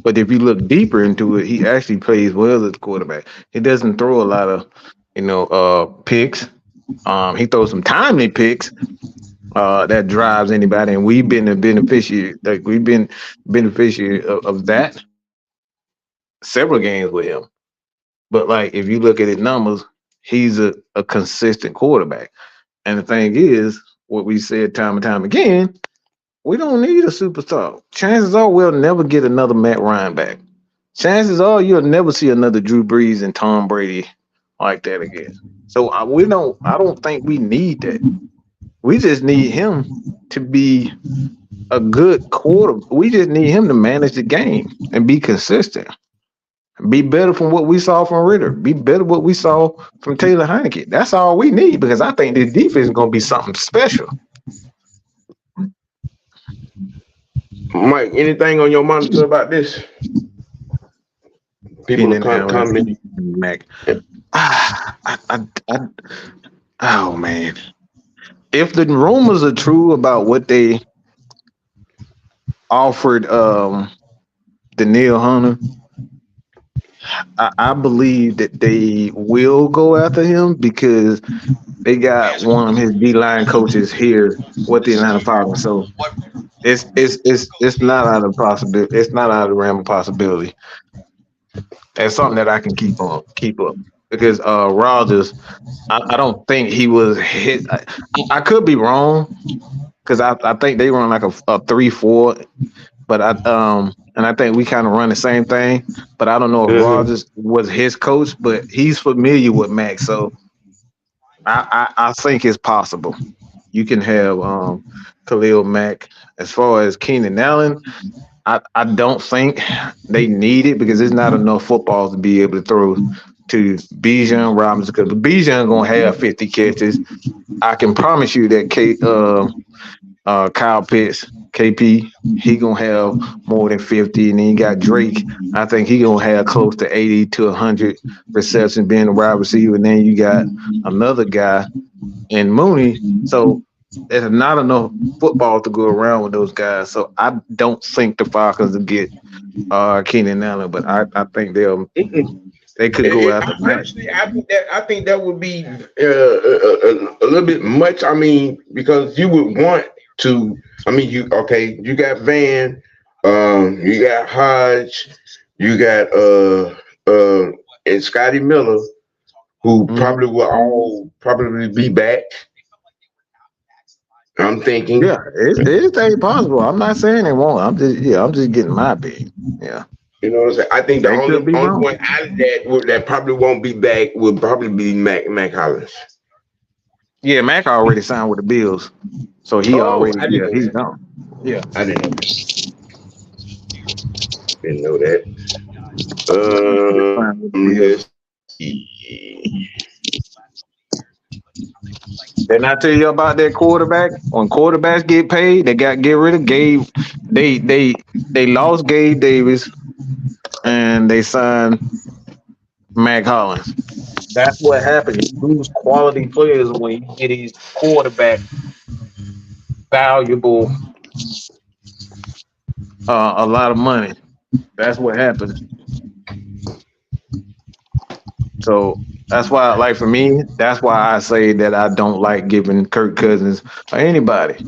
But if you look deeper into it, he actually plays well as a quarterback. He doesn't throw a lot of, picks. He throws some timely picks that drives anybody, and we've been a beneficiary. Like, we've been beneficiary of that several games with him. But like, if you look at his numbers, he's a consistent quarterback. And the thing is, what we said time and time again, we don't need a superstar. Chances are we'll never get another Matt Ryan back. Chances are you'll never see another Drew Brees and Tom Brady like that again. So I don't think we need that. We just need him to be a good quarter. We just need him to manage the game and be consistent. Be better from what we saw from Ritter. Be better what we saw from Taylor Heineke. That's all we need, because I think this defense is going to be something special. Mike, anything on your monitor about this? People comment. Mac. Oh man! If the rumors are true about what they offered, Danielle Hunter, I believe that they will go after him because they got one of his D-line coaches here with the Atlanta Falcons. So it's not out of possibility. It's not out of the realm of possibility. That's something that I can keep up because Rodgers, I don't think he was hit. I could be wrong because I think they run like a 3-4, but and I think we kind of run the same thing, but I don't know if Rodgers was his coach, but he's familiar with Mac, so I think it's possible. You can have Khalil Mack. As far as Keenan Allen, I don't think they need it because there's not enough footballs to be able to throw to Bijan Robinson, because Bijan gonna have 50 catches. I can promise you that Kyle Pitts, KP, he gonna have more than 50, and then you got Drake. I think he gonna have close to 80 to 100 receptions being a wide receiver, and then you got another guy in Mooney. So there's not enough football to go around with those guys. So I don't think the Falcons will get Keenan Allen, but I think they could go after that. Honestly, I think that would be a little bit much. I mean, because you would want to. I mean, you got Van, you got Hodge, you got and Scotty Miller, who probably will all probably be back. I'm thinking. Yeah, it's possible. I'm not saying it won't. I'm just getting my opinion. Yeah. You know what I'm saying? I think the only one out of that probably won't be back would probably be Mac Hollins. Yeah, Mac already signed with the Bills, so he's gone. Yeah, I didn't know that. Let's see. Didn't I tell you about that quarterback? When quarterbacks get paid, they got to get rid of Gabe. They lost Gabe Davis, and they signed Mac Hollins. That's what happens. You lose quality players when you get these quarterback valuable, a lot of money. That's what happens. So that's why, like for me, that's why I say that I don't like giving Kirk Cousins or anybody,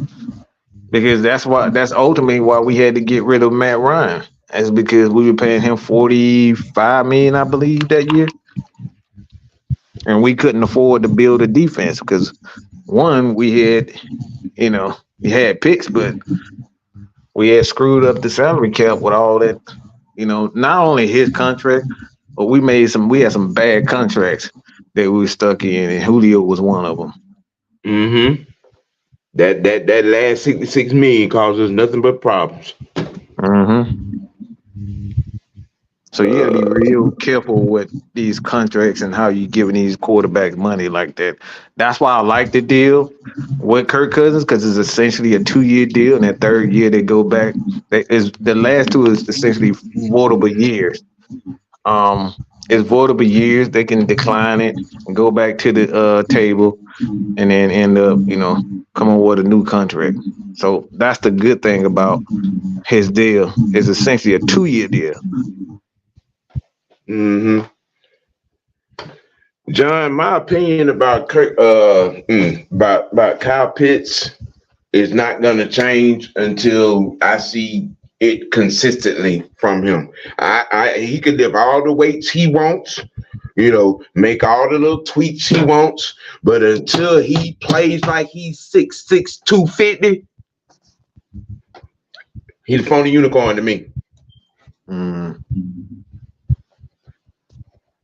because that's ultimately why we had to get rid of Matt Ryan. It's because we were paying him $45 million, I believe, that year, and we couldn't afford to build a defense because one, we had, we had picks, but we had screwed up the salary cap with all that. Not only his contract, but we had some bad contracts that we were stuck in, and Julio was one of them. Mm-hmm. That last $66 million causes nothing but problems. Mm-hmm. So you got to be real careful with these contracts and how you giving these quarterbacks money like that. That's why I like the deal with Kirk Cousins, because it's essentially a 2-year deal, and that third year they go back. The last two is essentially voidable years. It's voidable years. They can decline it and go back to the table, and then end up, coming with a new contract. So that's the good thing about his deal. It's essentially a 2-year deal. Mm-hmm. John, my opinion about about Kyle Pitts is not going to change until I see it consistently from him. He can lift all the weights he wants, make all the little tweaks he wants, but until he plays like he's 6'6", 250, he's a phony unicorn to me. Mm.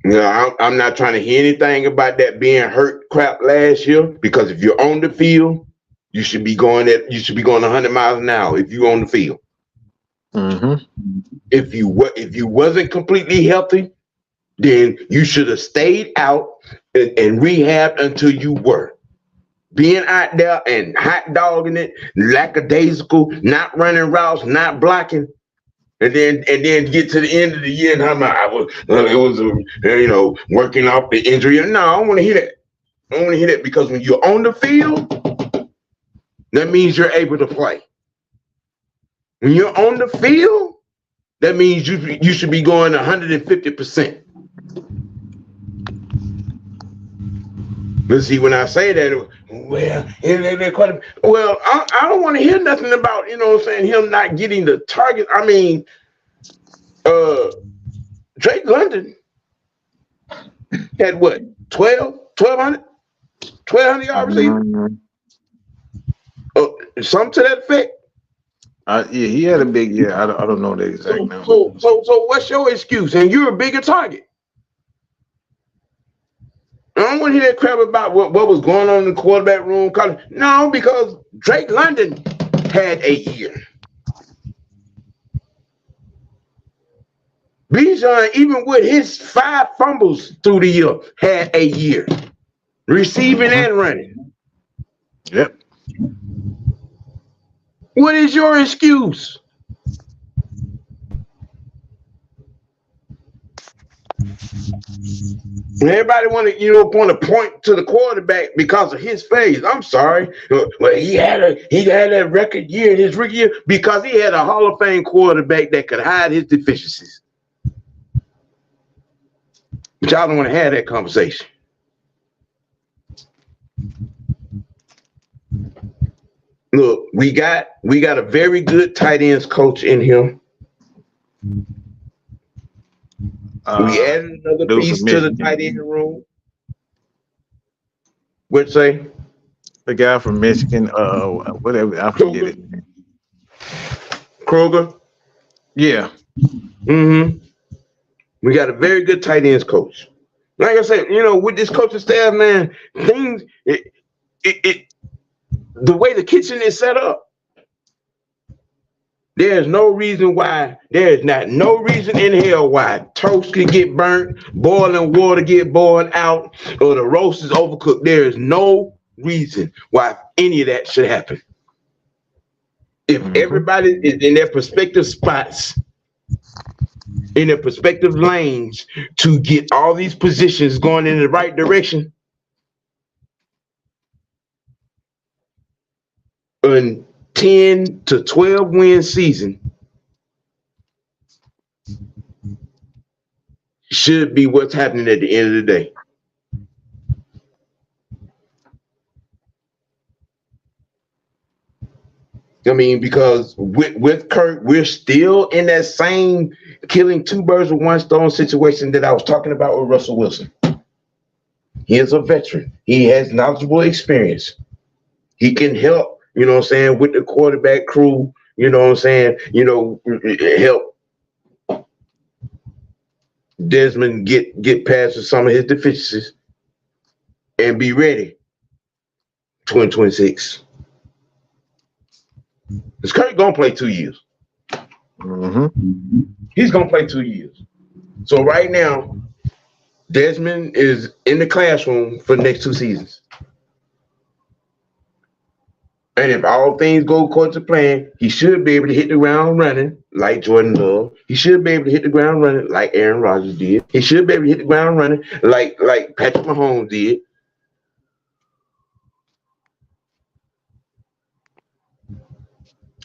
I'm not trying to hear anything about that being hurt crap last year, because if you're on the field, you should be going 100 miles an hour if you're on the field. Mm-hmm. If you wasn't completely healthy, then you should have stayed out and rehabbed until you were. Being out there and hot dogging it, lackadaisical, not running routes, not blocking, and then get to the end of the year and working off the injury. No, I don't want to hear that. I don't want to hear that, because when you're on the field, that means you're able to play. When you're on the field, that means you should be going 150%. Let's see, when I say that, I don't want to hear nothing about, him not getting the target. I mean, Drake London had what, 1,200 yard receiving? Something to that effect. Yeah, he had a big year. I don't know the exact number. So what's your excuse? And you're a bigger target. I don't want to hear that crap about what was going on in the quarterback room. No, because Drake London had a year. Bijan, even with his 5 fumbles through the year, had a year. Receiving and running. Yep. What is your excuse? Everybody want to point to the quarterback because of his phase. I'm sorry. Well, he had that record year in his rookie year because he had a Hall of Fame quarterback that could hide his deficiencies. But y'all don't want to have that conversation. Look, we got a very good tight ends coach in him. We added another piece to the tight end room. What'd say? The guy from Michigan, whatever, I forget it. Kroger? Yeah. Mm-hmm. We got a very good tight ends coach. Like I said, with this coaching staff, man, things the way the kitchen is set up, there's no reason in hell why toast could get burnt, boiling water get boiled out, or the roast is overcooked. There is no reason why any of that should happen. If everybody is in their prospective spots, in their prospective lanes to get all these positions going in the right direction, a 10 to 12 win season should be what's happening at the end of the day. I mean, because with Kirk, we're still in that same killing two birds with one stone situation that I was talking about with Russell Wilson. He is a veteran. He has knowledgeable experience. He can help, you know what I'm saying, with the quarterback crew, you know what I'm saying, help Desmond get past some of his deficiencies and be ready 2026. Because Kirk gonna play 2 years. Mm-hmm. He's gonna play 2 years. So right now, Desmond is in the classroom for the next 2 seasons. And if all things go according to plan, he should be able to hit the ground running like Jordan Love. He should be able to hit the ground running like Aaron Rodgers did. He should be able to hit the ground running like Patrick Mahomes did.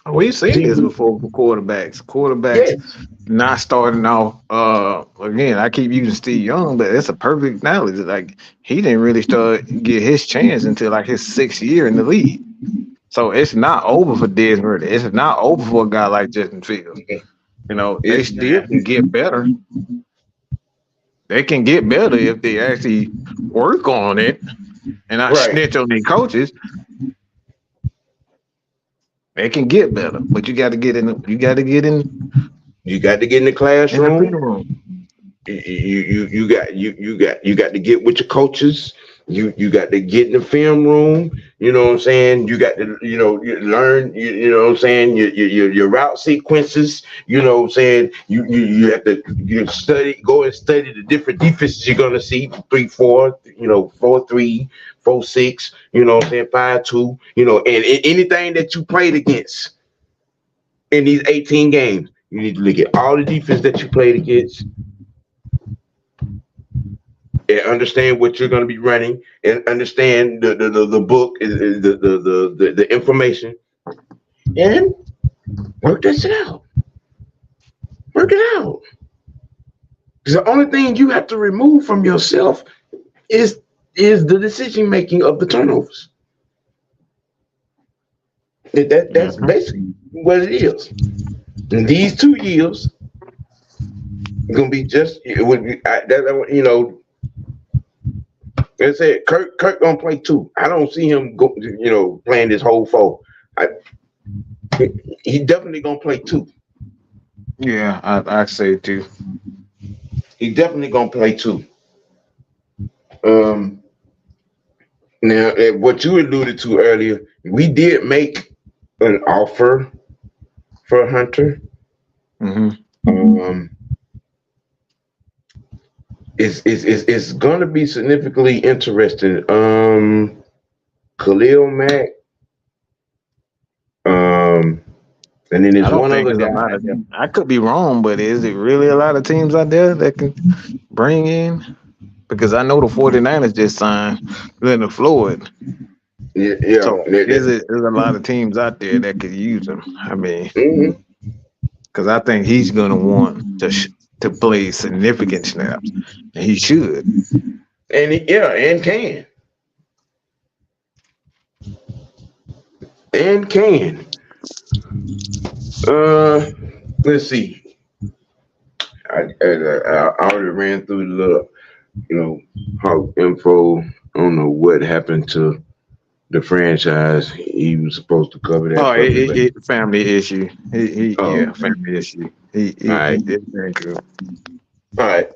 We've seen this before for quarterbacks. Yes. Not starting off. Again, I keep using Steve Young, but it's a perfect analogy. Like, he didn't really get his chance until like his 6th year in the league. So it's not over for Desmond. It's not over for a guy like Justin Fields. You know, they still can get better. They can get better if they actually work on it and not snitch on their coaches. They can get better, but you got to get in. You got to get in. You got to get in the classroom. In the room. You got to get with your coaches. You got to get in the film room. You know what I'm saying? You got to you learn. You know what I'm saying? Your route sequences. You know what I'm saying? You have to go and study the different defenses you're gonna see. 3-4. 4-3, 4-6. You know what I'm saying? 5-2. And anything that you played against in these 18 games, you need to look at all the defense that you played against. And understand what you're going to be running, and understand the book, the information, and work this out. Work it out. Because the only thing you have to remove from yourself is the decision making of the turnovers. That's basically what it is. In these 2 years, it's going to be just Like I said, Kirk gonna play 2. I don't see him playing this whole 4. He definitely gonna play 2. Yeah, I say 2. He definitely gonna play 2. Now, what you alluded to earlier, we did make an offer for Hunter. Mm-hmm. It's going to be significantly interesting. Khalil Mack. And then there's one other guy. I could be wrong, but is it really a lot of teams out there that can bring in? Because I know the 49ers just signed Leonard Floyd. Yeah. So there's a lot of teams out there that could use him. I mean, because I think he's going to want to play significant snaps, and he should. And can. Let's see. I already ran through the Hawk info. I don't know what happened to the franchise. He was supposed to cover that. Family issue. Family issue. All right. Very good. All right.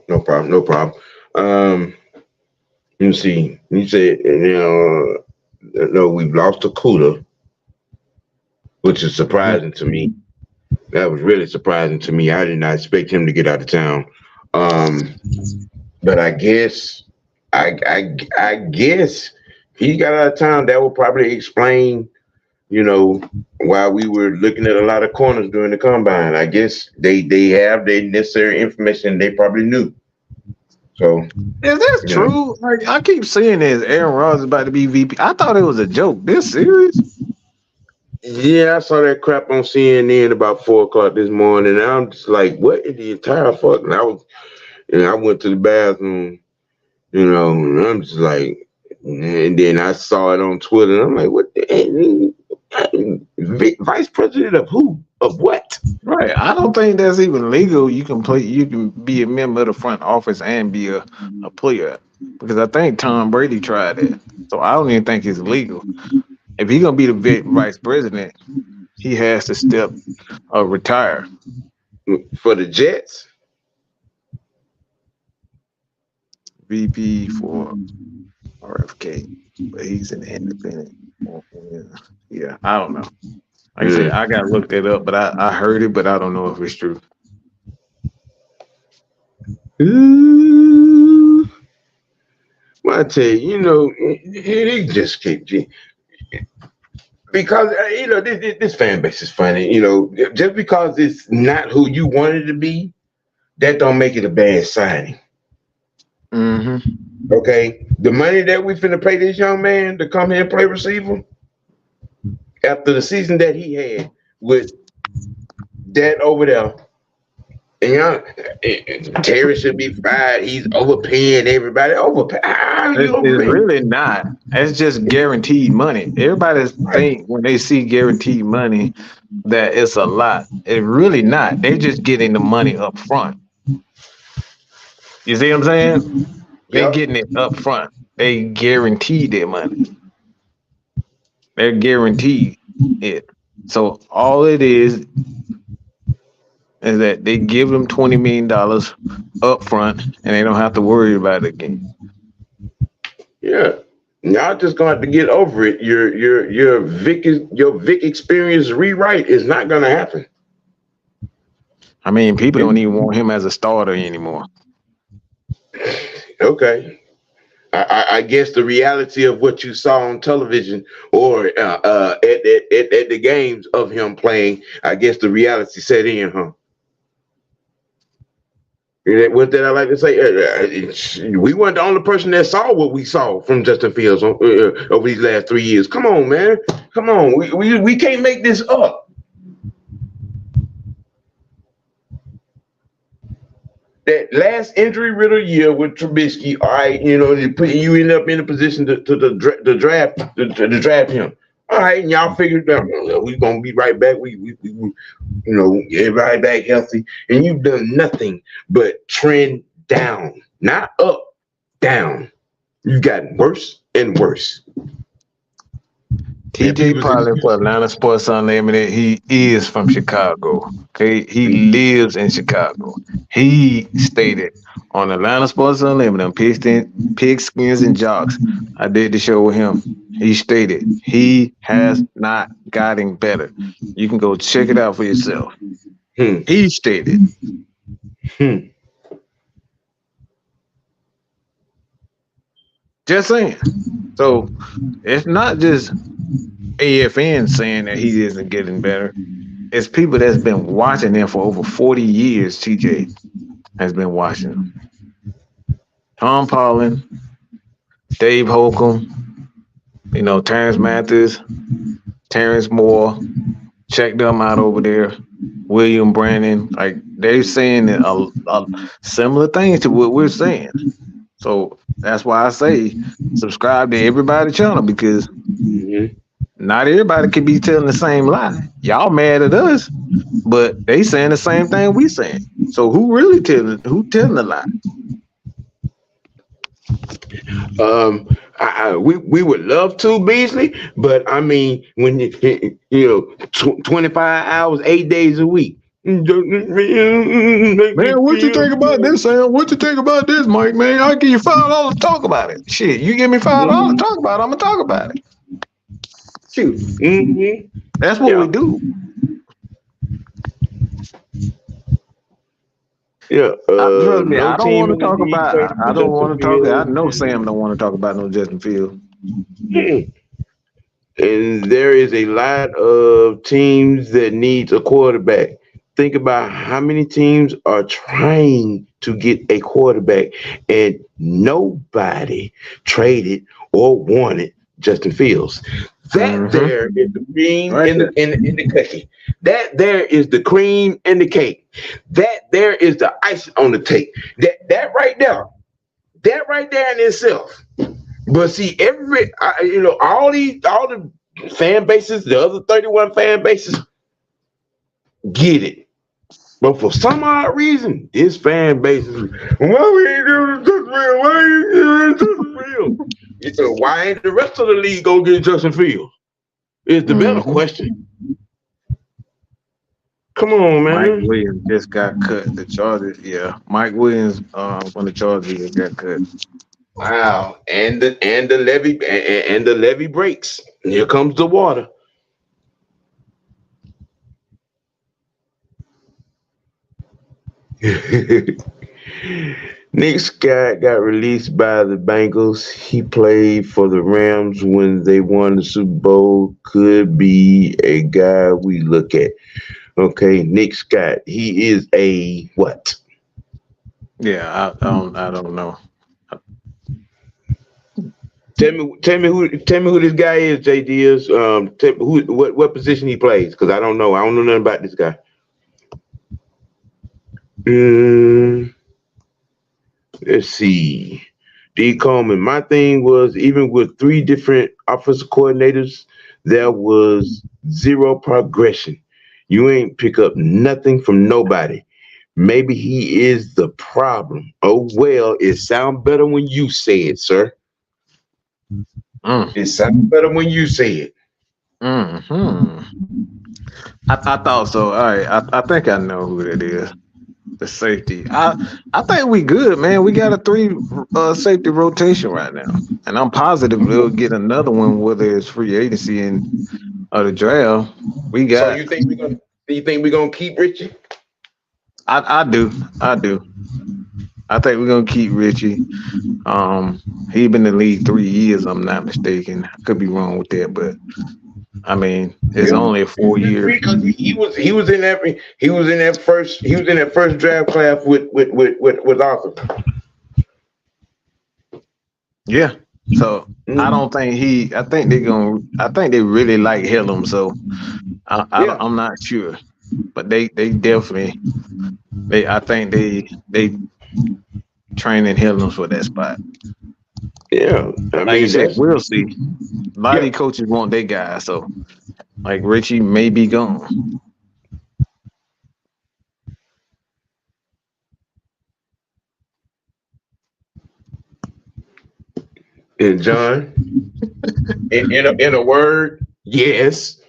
No problem. You see, you said, we've lost to Kuda, which is surprising to me. That was really surprising to me. I did not expect him to get out of town. But I guess he got out of town. That will probably explain, why we were looking at a lot of corners during the combine. I guess they have the necessary information they probably knew. So is that true? Like, I keep seeing this. Aaron Rodgers about to be VP. I thought it was a joke. This serious? Yeah, I saw that crap on CNN about 4:00 this morning, and I'm just like, what in the entire fuck? And I went to the bathroom, and I'm just like, and then I saw it on Twitter, and I'm like, what the heck? Vice president of who? Of what? Right. I don't think that's even legal. You can play. You can be a member of the front office and be a player. Because I think Tom Brady tried it. So I don't even think it's legal. If he's gonna be the vice president, he has to retire. For the Jets? VP for RFK, but he's an independent. Yeah, I don't know. Like I said, I got to look that up, but I heard it, but I don't know if it's true. Ooh. Well, I tell you, he just keep because this fan base is funny. Just because it's not who you wanted to be, that don't make it a bad signing. Mm-hmm. Okay, the money that we finna pay this young man to come here and play receiver after the season that he had with that over there, and Terry should be fired. He's overpaying everybody. It's really not. It's just guaranteed money. Everybody think when they see guaranteed money that it's a lot. It's really not. They're just getting the money up front. You see what I'm saying? They're getting it up front. They guarantee their money. They're guaranteed it. So all it is that they give them $20 million up front and they don't have to worry about it again. Yeah. Y'all just gonna have to get over it. Your Vic experience rewrite is not gonna happen. I mean, people don't even want him as a starter anymore. Okay. I guess the reality of what you saw on television or at the games of him playing, I guess the reality set in, huh? What did I like to say? We weren't the only person that saw what we saw from Justin Fields over these last 3 years. Come on, man. Come on. We can't make this up. That last injury-riddled year with Trubisky, all right, you end up in a position to draft him. All right, and y'all figured out we're gonna be right back. We everybody back healthy, and you've done nothing but trend down, not up, down. You've gotten worse and worse. TJ Pollard for Atlanta Sports Unlimited. He is from Chicago. Okay, he lives in Chicago. He stated on Atlanta Sports Unlimited, Pigskins and Jocks. I did the show with him. He stated he has not gotten better. You can go check it out for yourself. He stated. Just saying. So it's not just AFN saying that he isn't getting better. It's people that's been watching him for over 40 years. TJ has been watching him. Tom Paulin, Dave Holcomb, Terrence Mathis, Terrence Moore, check them out over there. William Brandon, like they're saying similar things to what we're saying. So that's why I say subscribe to everybody's channel because not everybody can be telling the same lie. Y'all mad at us, but they saying the same thing we saying. So who telling the lie? We would love to, Beasley, but I mean, when 25 hours, 8 days a week. Man, what you think about this, Sam? What you think about this, Mike? Man, I'll give you $5 to talk about it. Shit, you give me $5 to talk about it, I'm gonna talk about it. Shoot, that's what we do. Yeah, trust me, I don't want to talk about. I don't want to talk. I know Sam don't want to talk about no Justin Fields. And there is a lot of teams that needs a quarterback. Think about how many teams are trying to get a quarterback, and nobody traded or wanted Justin Fields. That there is the cream in the cookie. That there is the cream in the cake. That there is the icing on the cake. That right there in itself. But see, all the fan bases, the other 31 fan bases, get it. But for some odd reason, this fan base is, why we ain't doing Justin Fields? Why ain't doing Justin Fields? So why ain't the rest of the league go get Justin Fields? Is the better question. Come on, man. Mike Williams just got cut. The Chargers, yeah. Mike Williams from the Chargers got cut. Wow. And the levee breaks. Here comes the water. Nick Scott got released by the Bengals. He played for the Rams when they won the Super Bowl. Could be a guy we look at. Okay, Nick Scott. He is a what? Yeah, I don't know. Tell me who this guy is. JD is. Tell me what position he plays, because I don't know. I don't know nothing about this guy. Let's see. D. Coleman. My thing was, even with 3 different offensive coordinators, there was 0 progression. You ain't pick up nothing from nobody. Maybe he is the problem. Oh well, it sounds better when you say it, sir. It sounds better when you say it. I thought so. All right, I think I know who that is. The safety. I think we good, man. We got a 3 safety rotation right now, and I'm positive we'll get another one, whether it's free agency and the draft. We got. So you think we're gonna keep Richie? I do. I think we're gonna keep Richie. He been in the league 3 years. I'm not mistaken. I could be wrong with that, but I mean, it's only a 4 year. Because he was in that first draft class with Arthur. Yeah. So I don't think I think they really like Hillum. So I'm not sure, but they definitely I think they training Hillum for that spot. Yeah, like you said, we'll see. A lot of these coaches want their guys, so like Richie may be gone. And John, in a word, yes.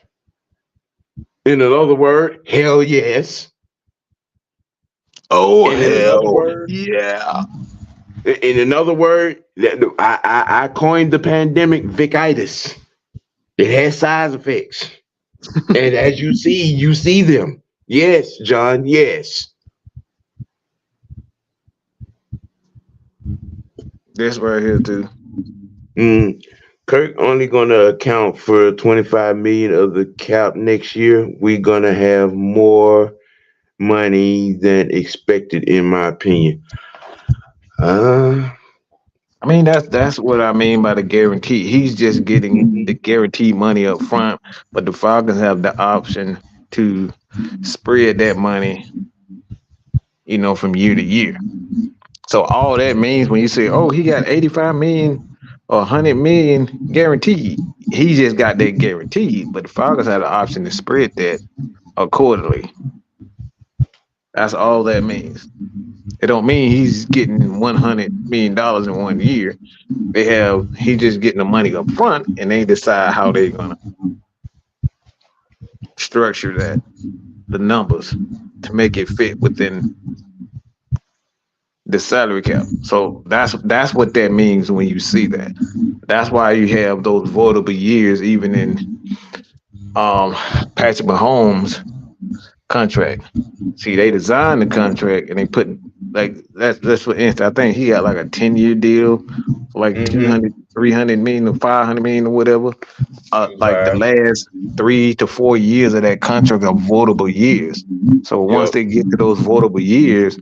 In another word, hell yes. Oh hell yeah. In another word, I coined the pandemic Vic-itis. It has side effects. And as you see them. Yes, John, yes. This right here too. Kirk only gonna account for 25 million of the cap next year. We're gonna have more money than expected, in my opinion. I mean, that's what I mean by the guarantee. He's just getting the guaranteed money up front, but the Falcons have the option to spread that money, from year to year. So all that means when you say, oh, he got 85 million or 100 million guaranteed, he just got that guaranteed, but the Falcons have the option to spread that accordingly. That's all that means. It don't mean he's getting $100 million in 1 year. He just getting the money up front, and they decide how they're gonna structure the numbers to make it fit within the salary cap. So that's what that means when you see that. That's why you have those votable years, even in Patrick Mahomes' contract. See, they designed the contract and they put that's for instance, I think he got like a 10-year deal for like 200, 300 million or 500 million or whatever. Like the last 3 to 4 years of that contract are votable years. So once they get to those votable years,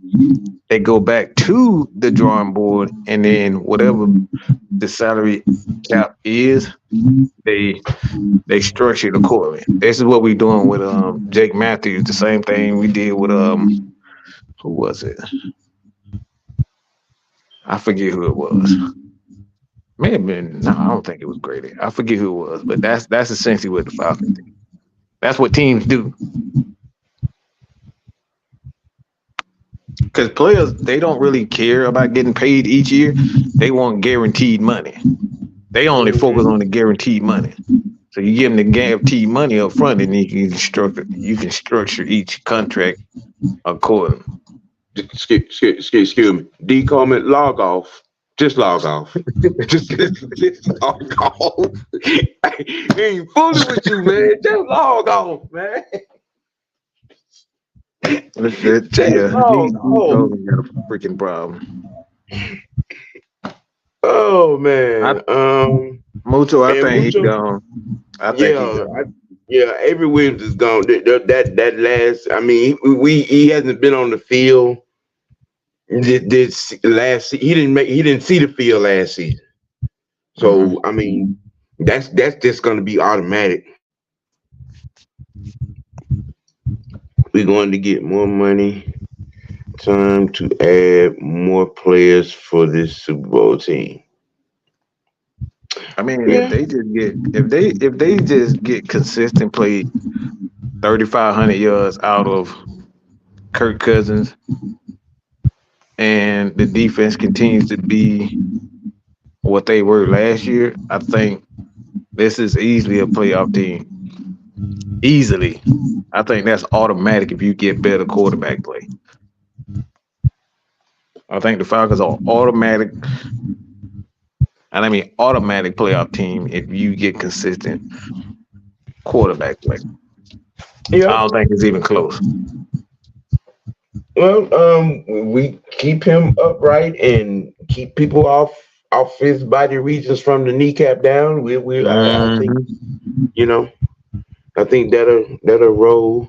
they go back to the drawing board, and then whatever the salary cap is, they structure it accordingly. This is what we're doing with Jake Matthews. The same thing we did with who was it? I forget who it was. May have been. No, I don't think it was Grady. I forget who it was, but that's essentially what the Falcons do. That's what teams do. Because players, they don't really care about getting paid each year. They want guaranteed money. They only focus on the guaranteed money. So you give them the guaranteed money up front, and you can structure each contract accordingly. Excuse me. D comment, log off. Just log off. just log off. He ain't fooling with you, man. Just log off, man. He's got a freaking problem. Oh man. Mucho, I think he's gone. I think he's gone. Avery Williams is gone. That last, I mean, he hasn't been on the field. This last, he didn't see the field last season. So I mean, that's just going to be automatic. We're going to get more money. Time to add more players for this Super Bowl team. I mean, if they just get consistent play, 3,500 yards out of Kirk Cousins, and the defense continues to be what they were last year, I think this is easily a playoff team. Easily. I think that's automatic if you get better quarterback play. I think the Falcons are automatic, and I mean automatic playoff team if you get consistent quarterback play. Yeah. I don't think it's even close. Well, we keep him upright and keep people off his body regions from the kneecap down. I think, I think that'll roll.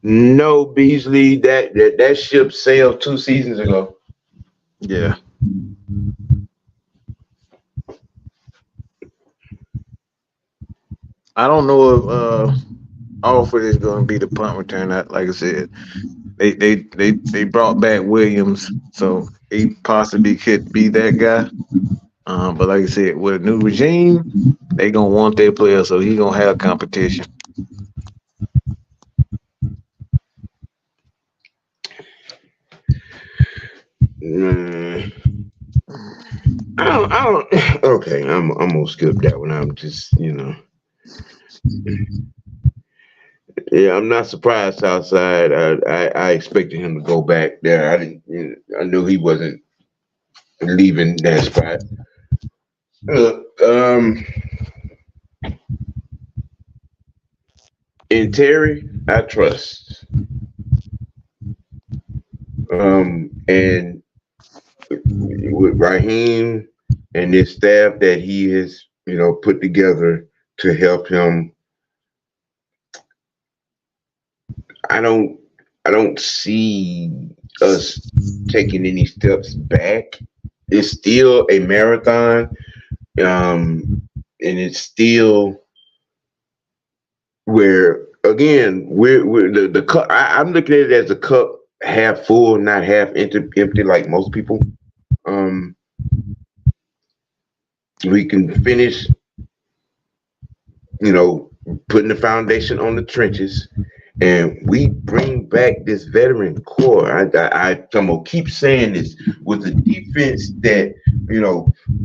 No, Beasley, that ship sailed 2 seasons ago. Yeah. I don't know if Alfred is going to be the punt returner. Like I said, they brought back Williams, so he possibly could be that guy. But like I said, with a new regime, they gonna want their player, so he gonna have competition. I don't. Okay, I'm gonna skip that one. I'm just, yeah, I'm not surprised. Outside, I expected him to go back there. I knew he wasn't leaving that spot. In Terry, I trust. And with Raheem and his staff that he has, put together to help him, I don't see us taking any steps back. It's still a marathon, and it's still where, again, we're the cup. I'm looking at it as the cup half full, not half empty, like most people. We can finish, putting the foundation on the trenches, and we bring back this veteran core. I'm gonna keep saying this, with the defense that,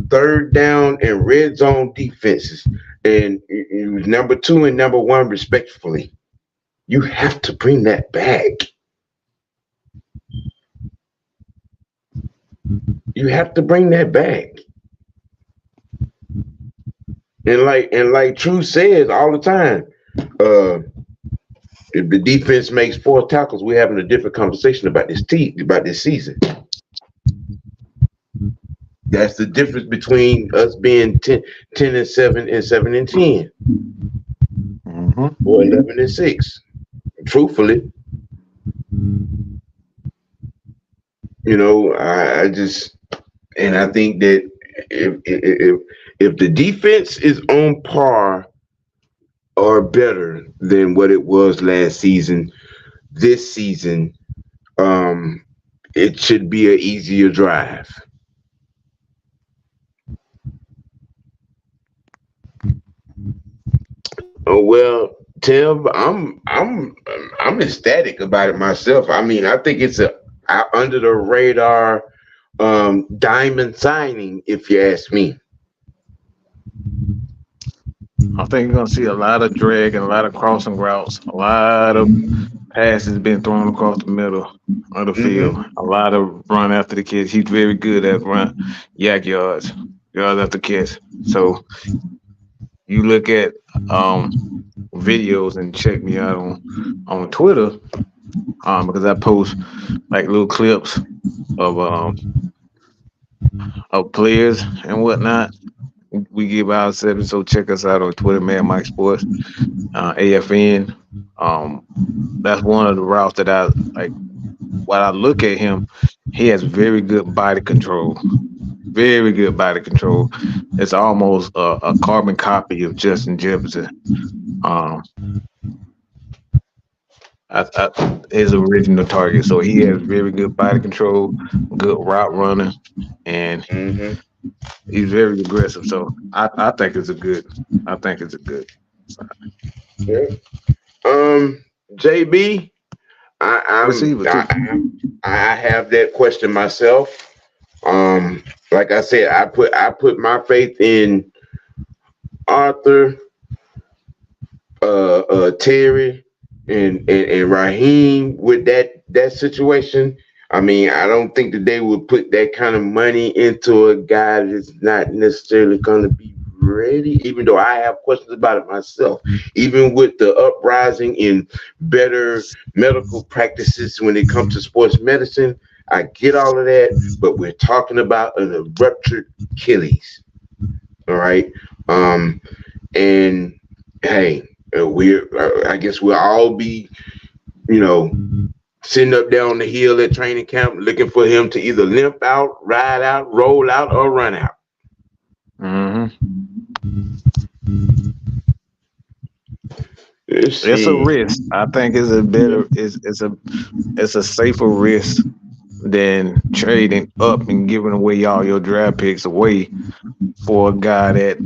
third down and red zone defenses, and it was number 2 and number 1 respectively. You have to bring that back. You have to bring that back. And like True says all the time, if the defense makes 4 tackles, we're having a different conversation about this season. That's the difference between us being 10-7 and 7-10, or 11-6. Truthfully, I just, and I think that if the defense is on par or better than what it was last season, this season, it should be an easier drive. Oh well, Tim, I'm ecstatic about it myself. I mean, I think it's a under the radar diamond signing, if you ask me. I think you're gonna see a lot of drag and a lot of crossing routes, a lot of passes being thrown across the middle of the field, a lot of run after the kids. He's very good at run yards after catch. So you look at videos and check me out on Twitter because I post like little clips of players and whatnot. We give out 7, so check us out on Twitter, Mad Mike Sports, AFN. That's one of the routes that I like. When I look at him, he has very good body control. Very good body control. It's almost a carbon copy of Justin Jefferson. His original target. So he has very good body control, good route running, and he's very aggressive. So I think it's a good. Yeah. JB, I have that question myself. Like I said, I put my faith in Arthur, Terry, and Raheem with that situation. I mean, I don't think that they would put that kind of money into a guy that's not necessarily going to be ready, even though I have questions about it myself. Even with the uprising in better medical practices when it comes to sports medicine, I get all of that, but we're talking about a ruptured Achilles. All right. And hey, I guess we'll all be, sitting up there on the hill at training camp looking for him to either limp out, ride out, roll out, or run out. It's a risk. I think it's a safer risk than trading up and giving away all your draft picks away for a guy that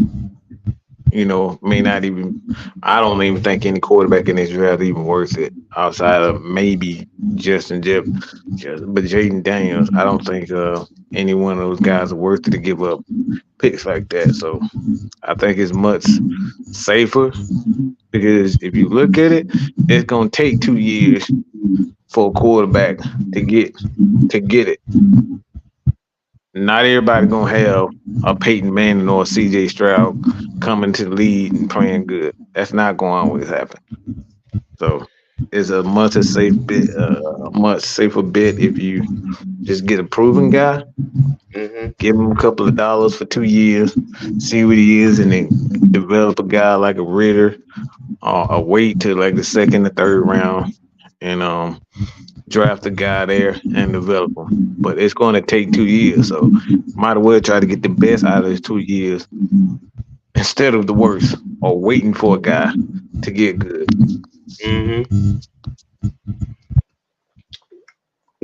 may not even. I don't even think any quarterback in this draft even worth it outside of maybe Justin Jefferson, but Jaden Daniels. I don't think any one of those guys are worth it to give up picks like that. So I think it's much safer because if you look at it, it's gonna take 2 years for a quarterback to get it. Not everybody gonna have a Peyton Manning or a CJ Stroud coming to the lead and playing good. That's not going to always happen. So it's a much safer bet if you just get a proven guy, give him a couple of dollars for 2 years, see what he is, and then develop a guy like a Ritter, or wait till like the second or third round and draft a guy there and develop him. But it's going to take 2 years, so might as well try to get the best out of his 2 years instead of the worst, or waiting for a guy to get good.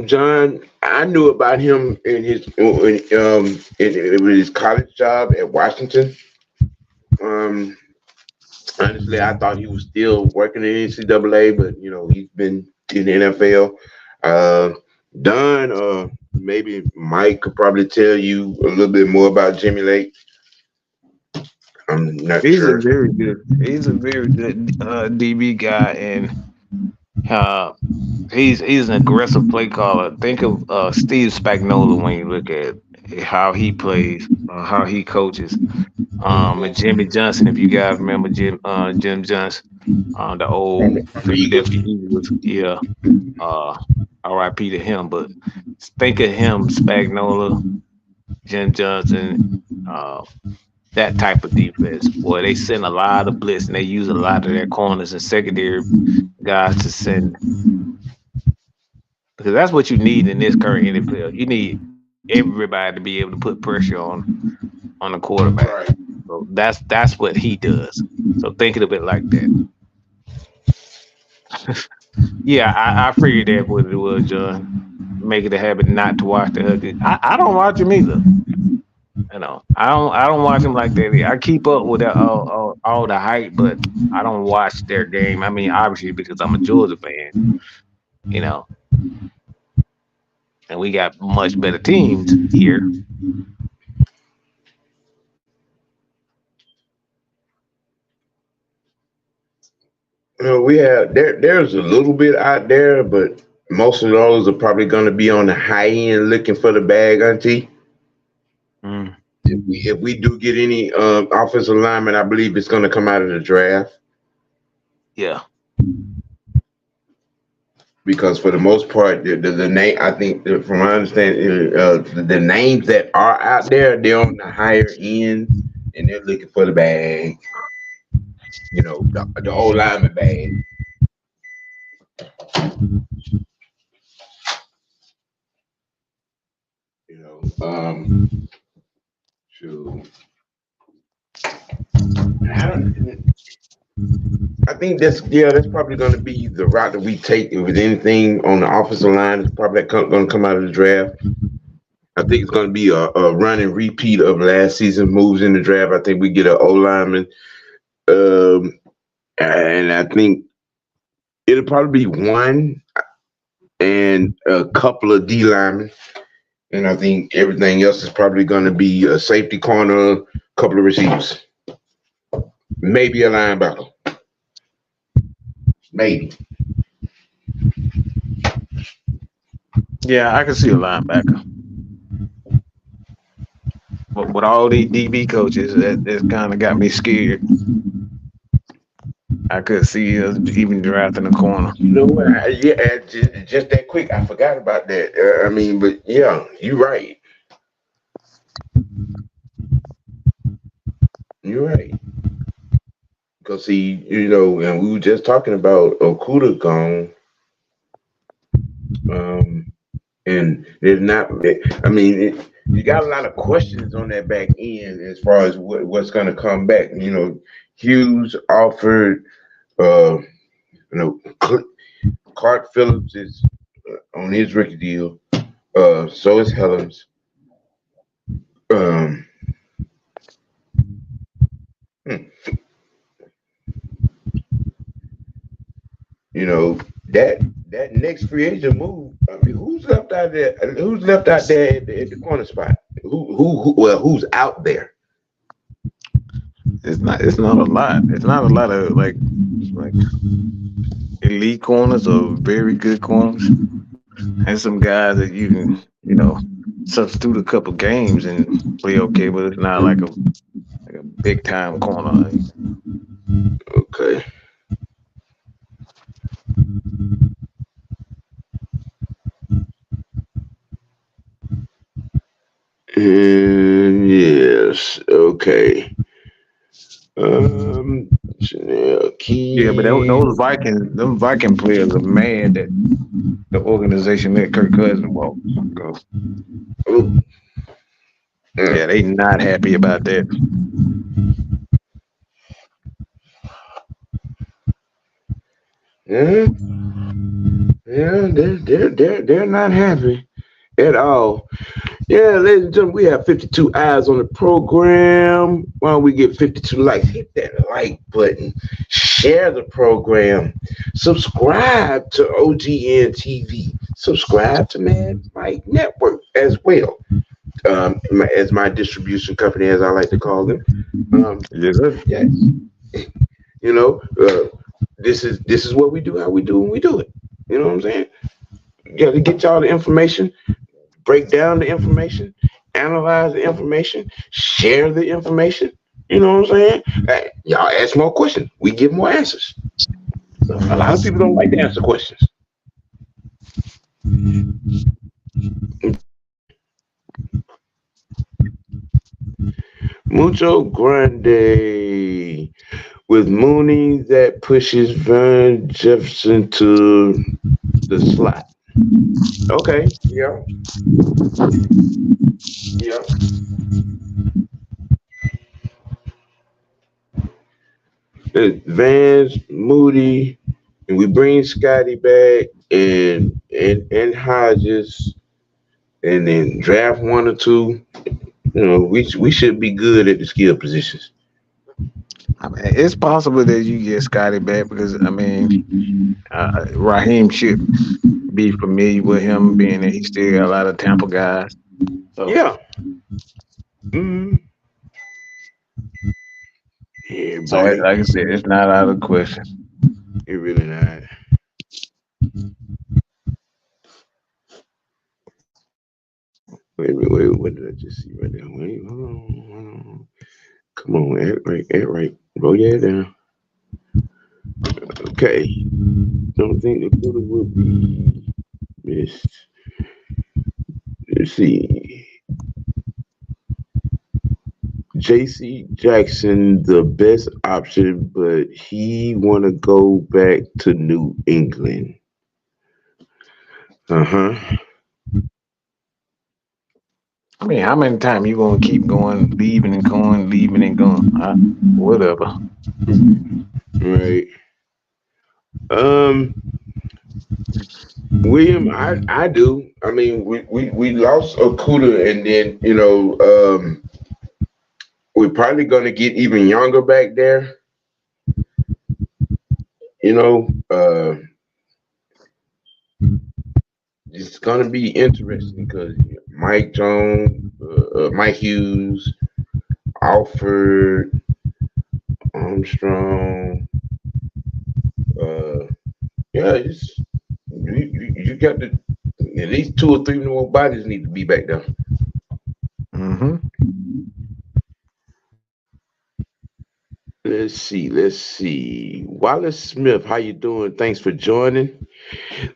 John, I knew about him in his college job at Washington. Honestly, I thought he was still working in NCAA, but he's been in the NFL. Don, maybe Mike could probably tell you a little bit more about Jimmy Lake. I'm not sure. He's a very good DB guy, and he's an aggressive play caller. Think of Steve Spagnuolo when you look at how he plays, how he coaches. And Jimmy Johnson, if you guys remember Jim Johnson, the old Philadelphia Eagles, R.I.P. to him. But think of him, Spagnuolo, Jim Johnson, that type of defense. Boy, they send a lot of blitz, and they use a lot of their corners and secondary guys to send, because that's what you need in this current NFL. You need everybody to be able to put pressure on the quarterback. Right. So that's what he does. So think of it like that. Yeah, I figured that's what it was, John. make it a habit not to watch the Huskies. I don't watch them either. You know, I don't watch them like that. I keep up with all the hype, but I don't watch their game. I mean, obviously because I'm a Georgia fan, you know, and we got much better teams here. You know, we have there's a little bit out there, but most of those are probably going to be on the high end looking for the bag, Auntie. Mm. If we do get any offensive lineman, I believe it's going to come out of the draft. Yeah. Because for the most part, the name, I think, from my understanding, the names that are out there, they're on the higher end, and they're looking for the bag. You know, the whole lineman bag. You know, shoot. I think that's probably going to be the route that we take with anything on the offensive line. It's probably going to come out of the draft. I think it's going to be a run and repeat of last season moves in the draft. I think we get an O lineman, and I think it'll probably be one and a couple of D linemen, and I think everything else is probably going to be a safety corner, a couple of receivers, maybe a linebacker. Maybe. Yeah, I can see a linebacker. But with all these DB coaches, that kind of got me scared. I could see us even drafting a corner. You know what? Yeah, just that quick. I forgot about that. I mean, but yeah, you're right. You're right. Because see, you know, and we were just talking about Okuda gone. And there's not. I mean, you got a lot of questions on that back end as far as what's going to come back. You know, Hughes offered. You know, Clark Phillips is on his rookie deal. So is Helms. You know, that next free agent move. I mean, who's left out there? Who's left out there at the corner spot? Who's out there? It's not a lot. It's not a lot of like elite corners or very good corners, and some guys that you can, you know, substitute a couple games and play okay, but it's not like a big time corner. Okay. Yes. Okay. Yeah, but those Viking players are mad that the organization let Kirk Cousins walk. Yeah, they not happy about that. Yeah, they're not happy at all. Yeah, ladies and gentlemen, we have 52 eyes on the program. Why don't we get 52 likes? Hit that like button, share the program, subscribe to OGN TV, subscribe to Mad Mike Network as well. As my distribution company, as I like to call them. Yes, sir. Yes. You know, this is what we do, how we do, and we do it. You know what I'm saying? You got to get y'all the information, break down the information, analyze the information, share the information. You know what I'm saying? Hey, y'all ask more questions. We give more answers. So a lot of people don't like to answer questions. Mucho Grande with Mooney that pushes Van Jefferson to the slot. Okay. Yeah. Yeah. Vance, Moody, and we bring Scotty back and Hodges, and then draft one or two. We should be good at the skill positions. I mean, it's possible that you get Scotty back because I mean, Raheem should be familiar with him, being that he still got a lot of Tampa guys. So Yeah. Mm. Yeah, so boy. like I said, it's not out of the question. It really not. Wait, what did I just see right there? Wait, hold on. Come on, act right. Roll your head down. Okay. Don't think the quarter will be missed. Let's see. JC Jackson, the best option, but he want to go back to New England. I mean, how many times you gonna keep going, leaving and going, leaving and going? Whatever. Right. William, I do. I mean, we lost Okuda, and then we're probably gonna get even younger back there. It's gonna be interesting because Mike Jones, Mike Hughes, Alfred, Armstrong. Yeah, you got to at least 2 or 3 more bodies need to be back there. Let's see. Wallace Smith, how you doing? Thanks for joining.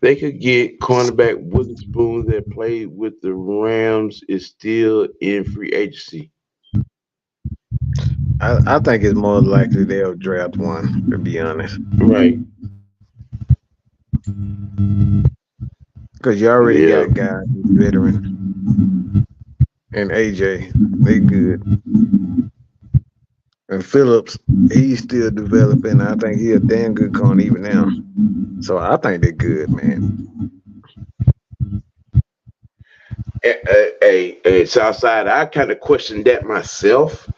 They could get cornerback Witherspoon that played with the Rams is still in free agency. I think it's more likely they'll draft one, to be honest. Right. Because you already got guys, veteran, and AJ, they good. And Phillips, he's still developing. I think he's a damn good corner even now. So I think they're good, man. Hey, Southside, I kind of questioned that myself.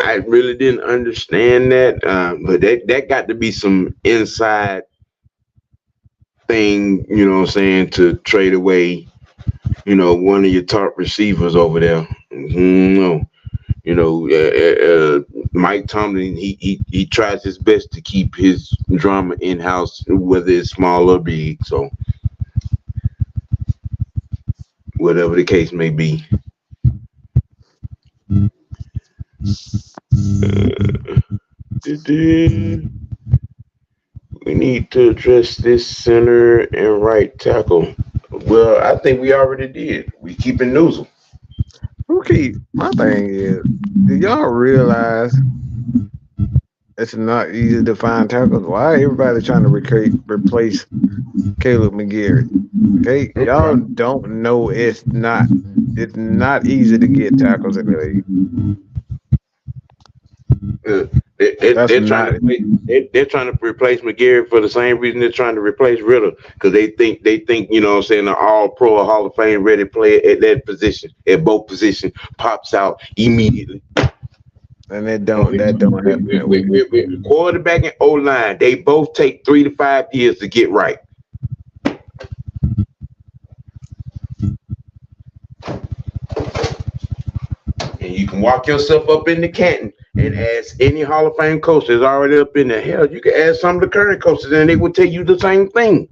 I really didn't understand that, but that got to be some inside thing, you know what I'm saying, to trade away, one of your top receivers over there. No. Mike Tomlin, he tries his best to keep his drama in-house, whether it's small or big. So whatever the case may be. We need to address this center and right tackle. Well, I think we already did. We keeping Newsel. Okay, my thing is, do y'all realize it's not easy to find tackles? Why everybody trying to replace Caleb McGarrett? Okay, y'all don't know it's not easy to get tackles in the league. They're trying to replace McGarrett for the same reason they're trying to replace Ritter, because they think an all-pro or Hall of Fame ready player at that position, at both positions, pops out immediately. And that don't happen. With quarterback and O-line, they both take 3 to 5 years to get right. And you can walk yourself up into Canton and ask any Hall of Fame coach that's already up in there. Hell, you can ask some of the current coaches and they will tell you the same thing.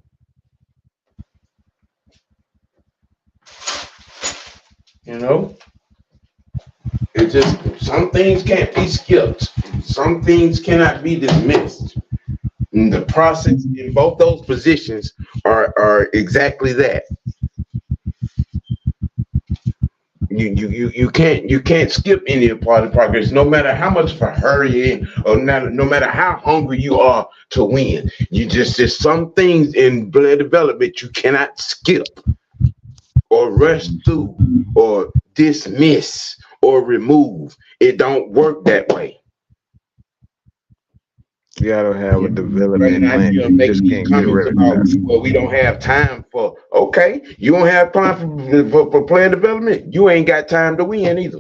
It's just some things can't be skipped. Some things cannot be dismissed. And the process in both those positions are exactly that. You can't skip any part of the progress, no matter how much of a hurry you're in, or no matter how hungry you are to win. There's some things in player development you cannot skip or rush through or dismiss or remove. It don't work that way. You gotta have a development Right now, plan. you're You making just these can't get comments rid of about, guys. well, we don't have time for. Okay, you don't have time for player development. You ain't got time to win either.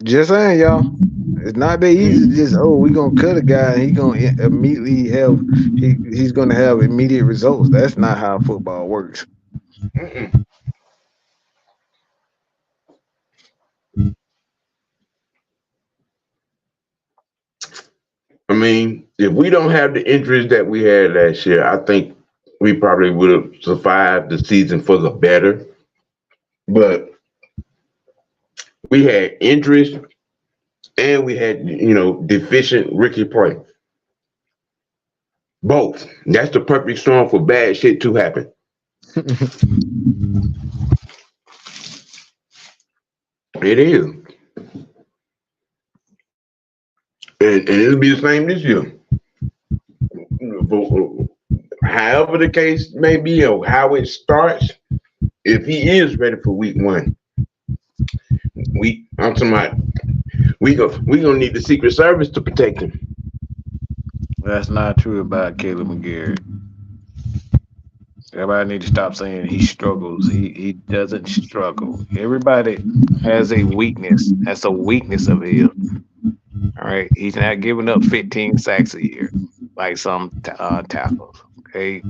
Just saying, y'all. It's not that easy. Just we gonna cut a guy and he gonna immediately have he's gonna have immediate results. That's not how football works. Mm-mm. I mean, if we don't have the injuries that we had last year, I think we probably would have survived the season for the better. But we had injuries and we had, deficient rookie play. Both. That's the perfect storm for bad shit to happen. It is. And it'll be the same this year. However the case may be or how it starts, if he is ready for week 1, I'm talking about we gonna need the Secret Service to protect him. That's not true about Caleb McGarrett. Everybody need to stop saying he struggles. He doesn't struggle. Everybody has a weakness. That's a weakness of his. All right, he's not giving up 15 sacks a year like some tackles. Okay,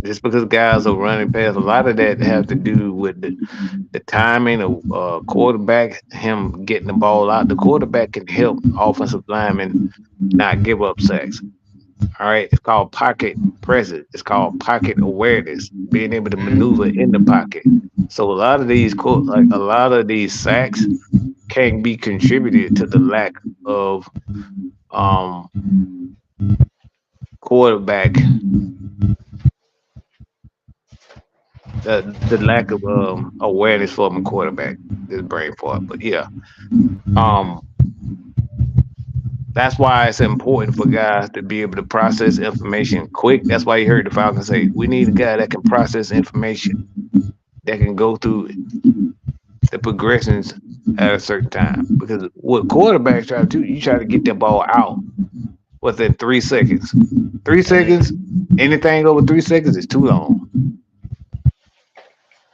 just because guys are running past, a lot of that has to do with the timing of quarterback, him getting the ball out. The quarterback can help offensive linemen not give up sacks. All right, it's called pocket presence. It's called pocket awareness, being able to maneuver in the pocket. So a lot of these sacks can be contributed to the lack of quarterback, the lack of awareness from a quarterback. This brain fart, but yeah, that's why it's important for guys to be able to process information quick. That's why you heard the Falcons say, we need a guy that can process information, that can go through the progressions at a certain time. Because what quarterbacks try to do, you try to get that ball out within 3 seconds. 3 seconds, anything over 3 seconds is too long.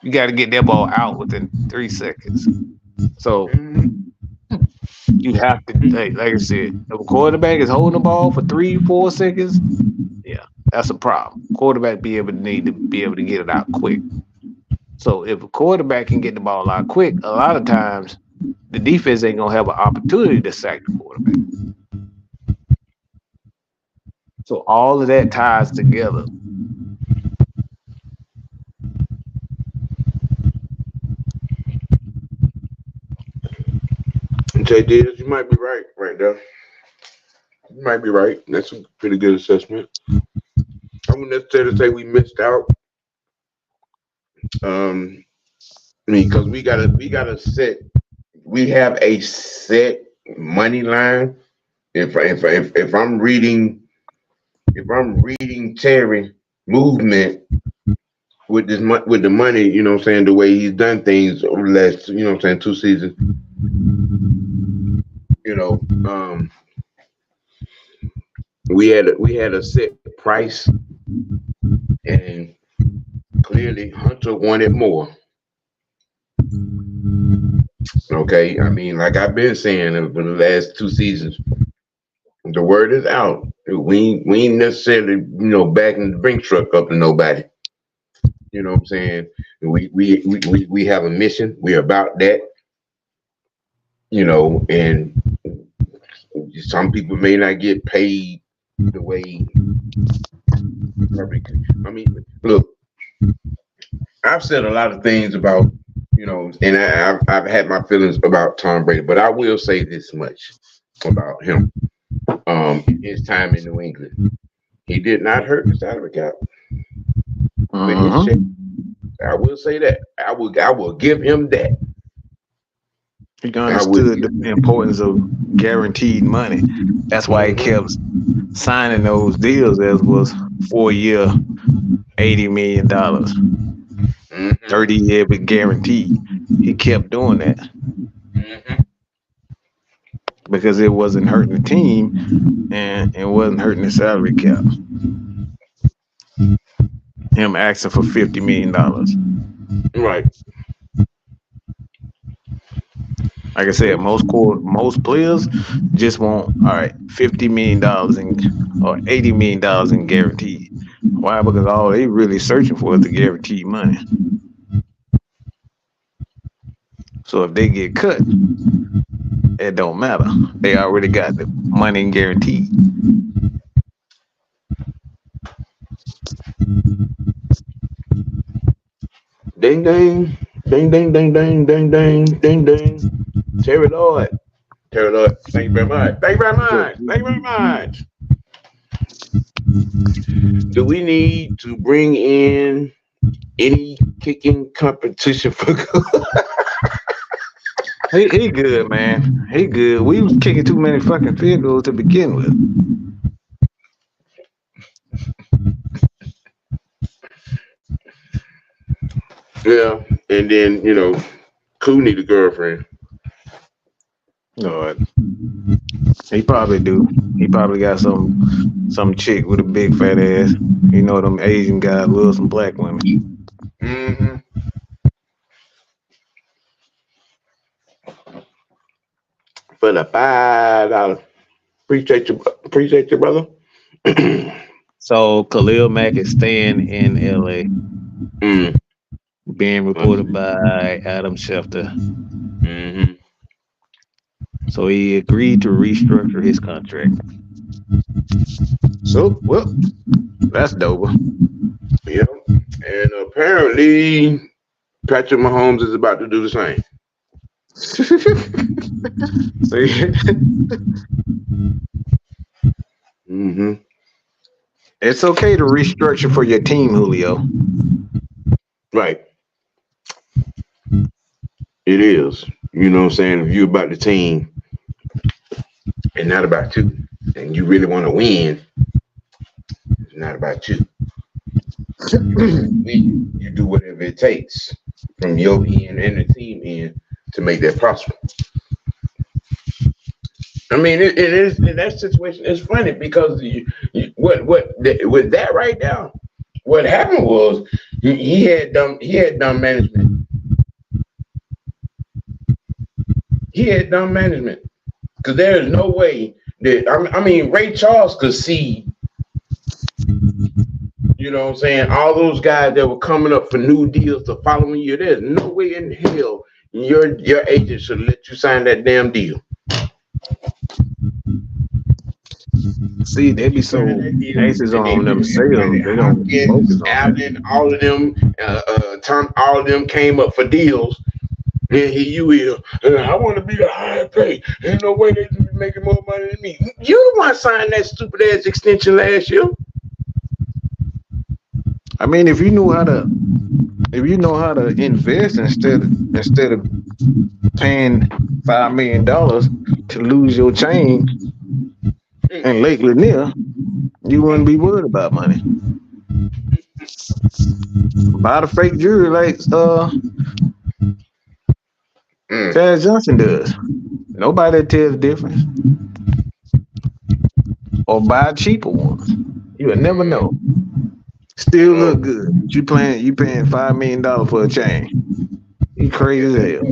You got to get that ball out within 3 seconds. So you have to, like I said, if a quarterback is holding the ball for 3-4 seconds, yeah, that's a problem. Quarterback need to be able to get it out quick. So if a quarterback can get the ball out quick, a lot of times the defense ain't gonna have an opportunity to sack the quarterback. So all of that ties together. JD, you might be right there. You might be right. That's a pretty good assessment. I wouldn't necessarily say we missed out. Because we have a set money line. If I'm reading Terry movement with the money, the way he's done things over the last, 2 seasons. We had a set price, and clearly Hunter wanted more. Okay, I mean, like I've been saying over the last 2 seasons, the word is out. We ain't necessarily, backing the brink truck up to nobody. You know what I'm saying? We have a mission. We're about that. And some people may not get paid the way. I mean, look, I've said a lot of things about, and I've had my feelings about Tom Brady, but I will say this much about him. His time in New England, he did not hurt the salary cap. I will say that. I will give him that. He understood the importance of guaranteed money. That's why he kept signing those deals as was 4-year, $80 million, 30-year with guaranteed. he kept doing that Mm-hmm. because it wasn't hurting the team and it wasn't hurting the salary cap. Him asking for $50 million. Right. Like I said, most players just want $50 million or $80 million in guaranteed. Why? Because all they really searching for is the guaranteed money. So if they get cut, it don't matter. They already got the money guaranteed. Ding ding, ding ding ding ding ding ding ding ding. Terry Lloyd. Terry Lloyd, thank you very much. Thank you very much. Thank you very much. Do we need to bring in any kicking competition for He good, man. He good. We was kicking too many fucking field goals to begin with. Yeah, and then Koo need a girlfriend. Lord. He probably do. He probably got some chick with a big fat ass. You know them Asian guys love some black women. Mm-hmm. For the $5. Appreciate you, brother. So Khalil Mack is staying in LA. Being reported by Adam Schefter. Mm-hmm. So he agreed to restructure his contract. So, well, that's dope. Yeah. And apparently Patrick Mahomes is about to do the same. See? Mm-hmm. It's okay to restructure for your team, Julio. Right. It is. You know what I'm saying? If you're about the team and not about you, and you really want to win, it's not about you. You do whatever it takes from your end and the team end to make that possible. I mean, it is in that situation. It's funny because with that right now, what happened was he had dumb management. He had dumb management because there is no way that I mean Ray Charles could see. You know what I'm saying? All those guys that were coming up for new deals the following year. There's no way in hell your agent should let you sign that damn deal. See, they be so anxious on themselves. They don't focus on Allen, all of them, Tom, all of them came up for deals. And here you will. I want to be the higher pay. Ain't no way they can be making more money than me. You the one signed that stupid ass extension last year. I mean, if you know how to invest instead of paying $5 million to lose your chain in Lake Lanier, you wouldn't be worried about money. Buy the fake jewelry like Chad Johnson does. Nobody tells the difference. Or buy cheaper ones. You would never know. Still look good. You paying $5 million for a chain. You crazy as hell.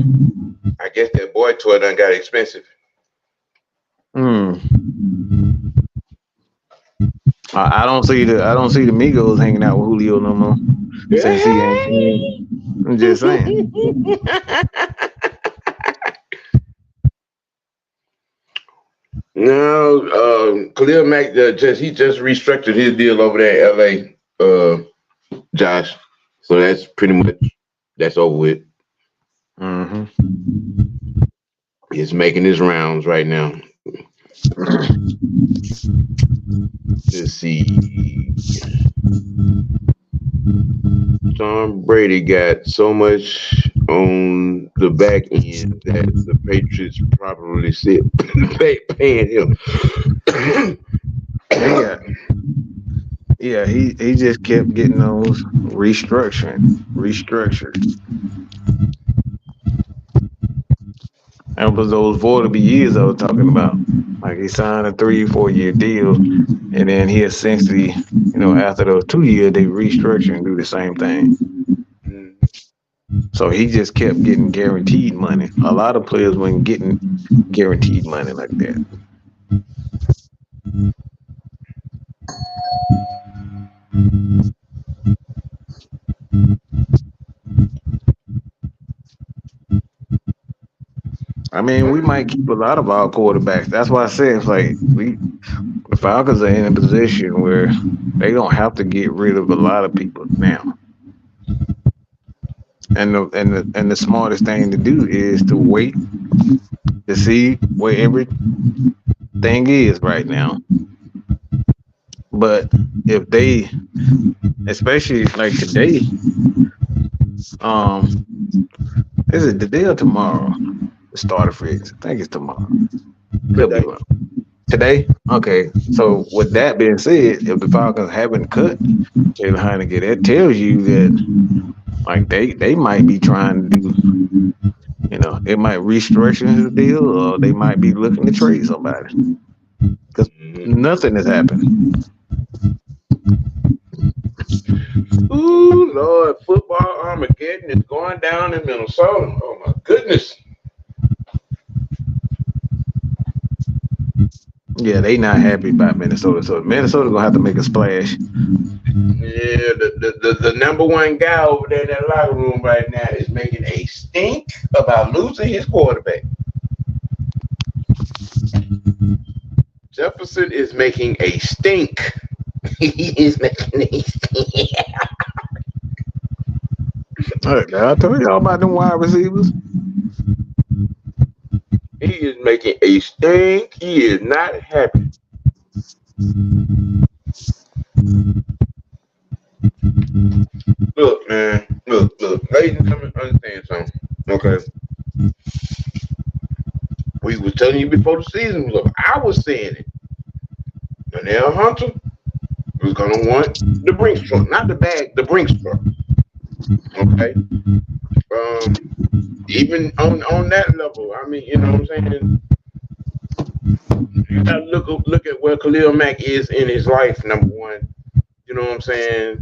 I guess that boy toy done got expensive. I don't see the Migos hanging out with Julio no more. Since he ain't. I'm just saying. No, Khalil Mack just restructured his deal over there in LA, Josh. So that's pretty much over with. Mm-hmm. He's making his rounds right now. Let's see. Tom Brady got so much on the back end that the Patriots probably sit paying him. Yeah, he just kept getting those restructured. That was those voidable years I was talking about. Like he signed a 3-4 year deal, and then he essentially, after those 2 years, they restructure and do the same thing. So he just kept getting guaranteed money. A lot of players weren't getting guaranteed money like that. I mean, we might keep a lot of our quarterbacks. That's why I say it's like the Falcons are in a position where they don't have to get rid of a lot of people now. And the smartest thing to do is to wait to see where everything is right now. But if they, especially like today, is it today or tomorrow? The starter free agency. I think it's tomorrow. Today? Okay. So with that being said, if the Falcons haven't cut Taylor Heineke, that tells you that like they might be trying to do, it might restructure the deal, or they might be looking to trade somebody. Because nothing has happened. Ooh, Lord, football Armageddon is going down in Minnesota. Oh my goodness. Yeah, they not happy about Minnesota. So Minnesota gonna have to make a splash. Yeah, the number one guy over there in that locker room right now is making a stink about losing his quarterback. Jefferson is making a stink. He is making a stink. I told y'all about them wide receivers. He is making a stink. He is not happy. Look, man. Look. Ladies and gentlemen, understand something. Okay. We was telling you before the season was over. I was saying it. Danielle Hunter was gonna want the Brinks truck, not the bag, the Brinks truck. Okay. Even on that level, I mean, you know what I'm saying? You gotta look at where Khalil Mack is in his life, number one. You know what I'm saying?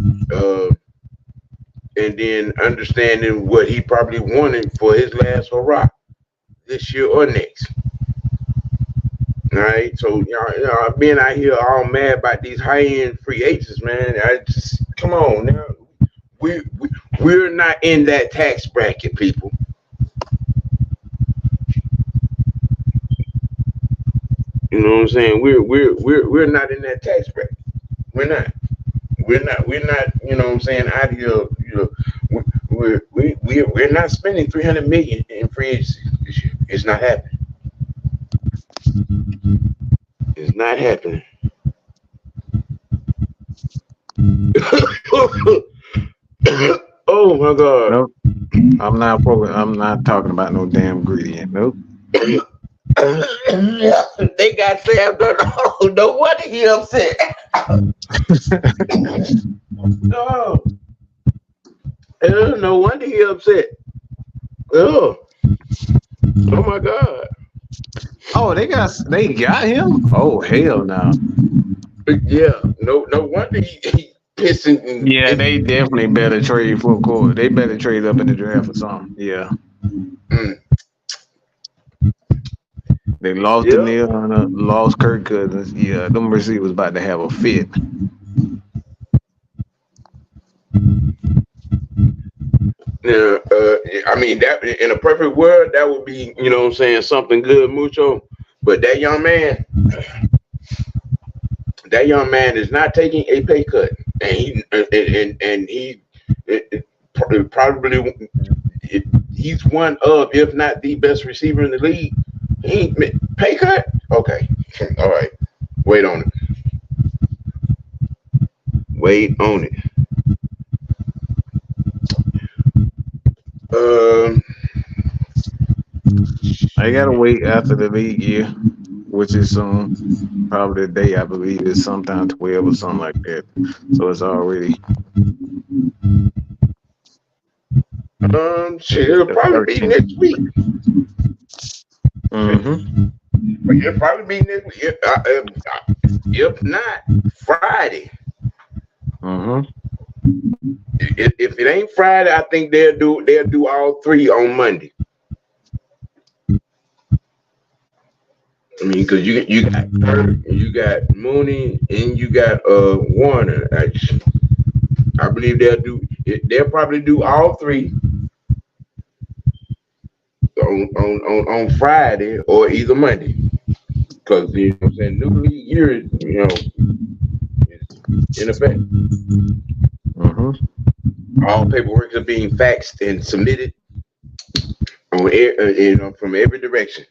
And then understanding what he probably wanted for his last hurrah this year or next. All right, so y'all being out here all mad about these high-end free agents, man. I just come on now. We're not in that tax bracket, people. You know what I'm saying? We're not in that tax bracket. We're not. You know what I'm saying? Out here, we're not spending $300 million in free agency this year. It's not happening. It's not happening. Oh my God! Nope. I'm not talking about no damn ingredient. Nope. They got Sam Darnold. Oh, no wonder he upset. No. No wonder he upset. Oh my God. Oh, they got him? Oh, hell no. Yeah, no wonder he pissing. Yeah, they definitely better trade for a quarter. They better trade up in the draft or something. Yeah. They lost Danielle Hunter, lost Kirk Cousins. Yeah, them receivers about to have a fit. Yeah, I mean that in a perfect world, that would be, you know what I'm saying, something good, mucho. But that young man is not taking a pay cut, and he's one of, if not the best receiver in the league. He ain't pay cut? Okay. All right. Wait on it. I gotta wait after the league year, which is soon. Probably the day, I believe, is sometime 12 or something like that. So it's already. It'll probably be next week. Mm-hmm. But it'll probably be next week. If not, Friday. Mm-hmm. If it ain't Friday, I think they'll do all three on Monday. I mean, because you got Kirk, you got Mooney, and you got Warner. I believe they'll probably do all three on Friday or either Monday. Because you know what I'm saying, new league year, is in effect. Mm-hmm. All paperwork is being faxed and submitted on from every direction.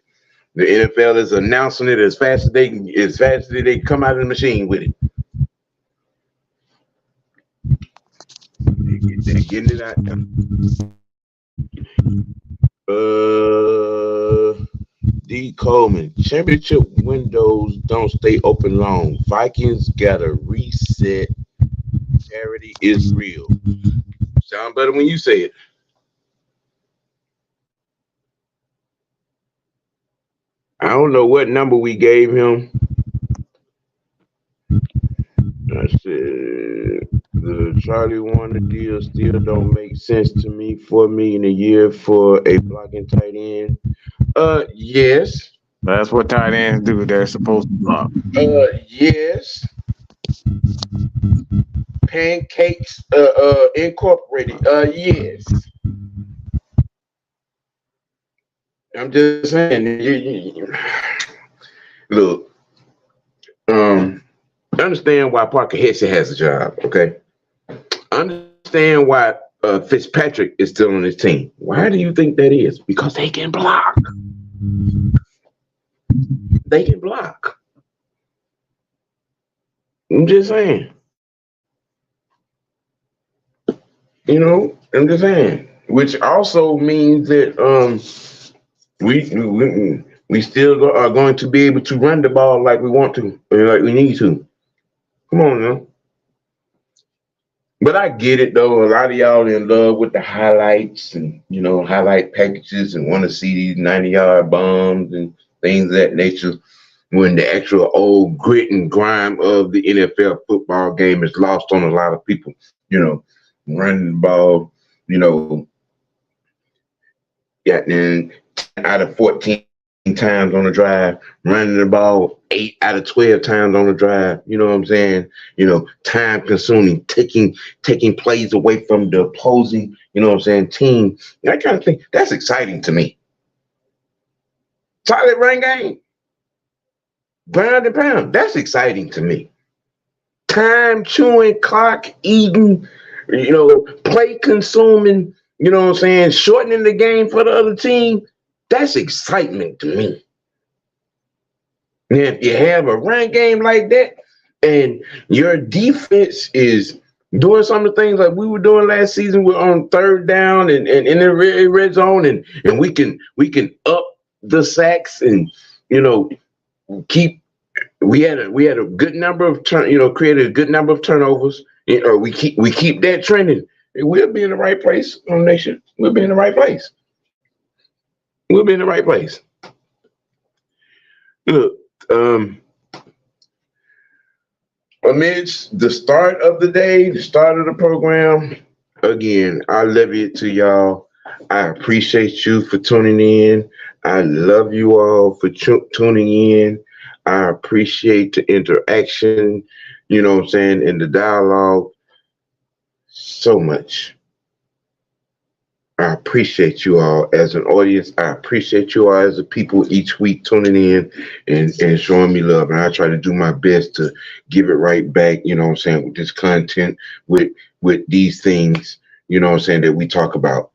The NFL is announcing it as fast as they come out of the machine with it. They're getting it out. D. Coleman, championship windows don't stay open long. Vikings gotta reset. Parity is real. Sound better when you say it. I don't know what number we gave him. I said the Charlie Warner deal still don't make sense to me. $4 million a year for a blocking tight end. Yes. That's what tight ends do. They're supposed to block. Yes. Pancakes Incorporated. Yes. I'm just saying. Look. Understand why Parker Hesse has a job. Okay. Understand why Fitzpatrick is still on his team. Why do you think that is? Because they can block. They can block. I'm just saying. I'm just saying. Which also means that we still are going to be able to run the ball like we want to, or like we need to. Come on now. But I get it though. A lot of y'all in love with the highlights and highlight packages and want to see these 90-yard bombs and things of that nature. When the actual old grit and grime of the NFL football game is lost on a lot of people, running the ball, getting 10 out of 14 times on the drive, running the ball 8 out of 12 times on the drive. You know what I'm saying? Time consuming, taking plays away from the opposing, team. That kind of thing. That's exciting to me. Solid run game. Ground and pound. That's exciting to me. Time chewing, clock eating, play consuming, shortening the game for the other team. That's excitement to me. And if you have a run game like that and your defense is doing some of the things like we were doing last season, we're on third down and in the red zone and we can up the sacks and we had a good number of created a good number of turnovers. We keep that trending. We'll be in the right place on nation. We'll be in the right place. We'll be in the right place. Look, amidst the start of the day, the start of the program, again, I love it to y'all. I appreciate you for tuning in. I love you all for tuning in. I appreciate the interaction, and the dialogue so much. I appreciate you all as an audience. I appreciate you all as a people each week tuning in and showing me love. And I try to do my best to give it right back, with this content, with these things, that we talk about.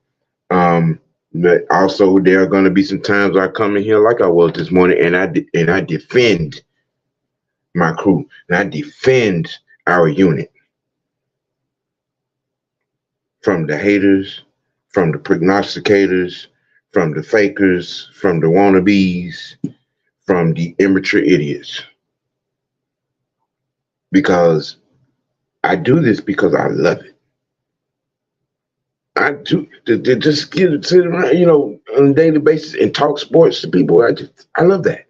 But also there are going to be some times I come in here like I was this morning and I defend my crew and I defend our unit from the haters, from the prognosticators, from the fakers, from the wannabes, from the immature idiots. Because I do this because I love it. I do to just sit around, on a daily basis and talk sports to people. I love that.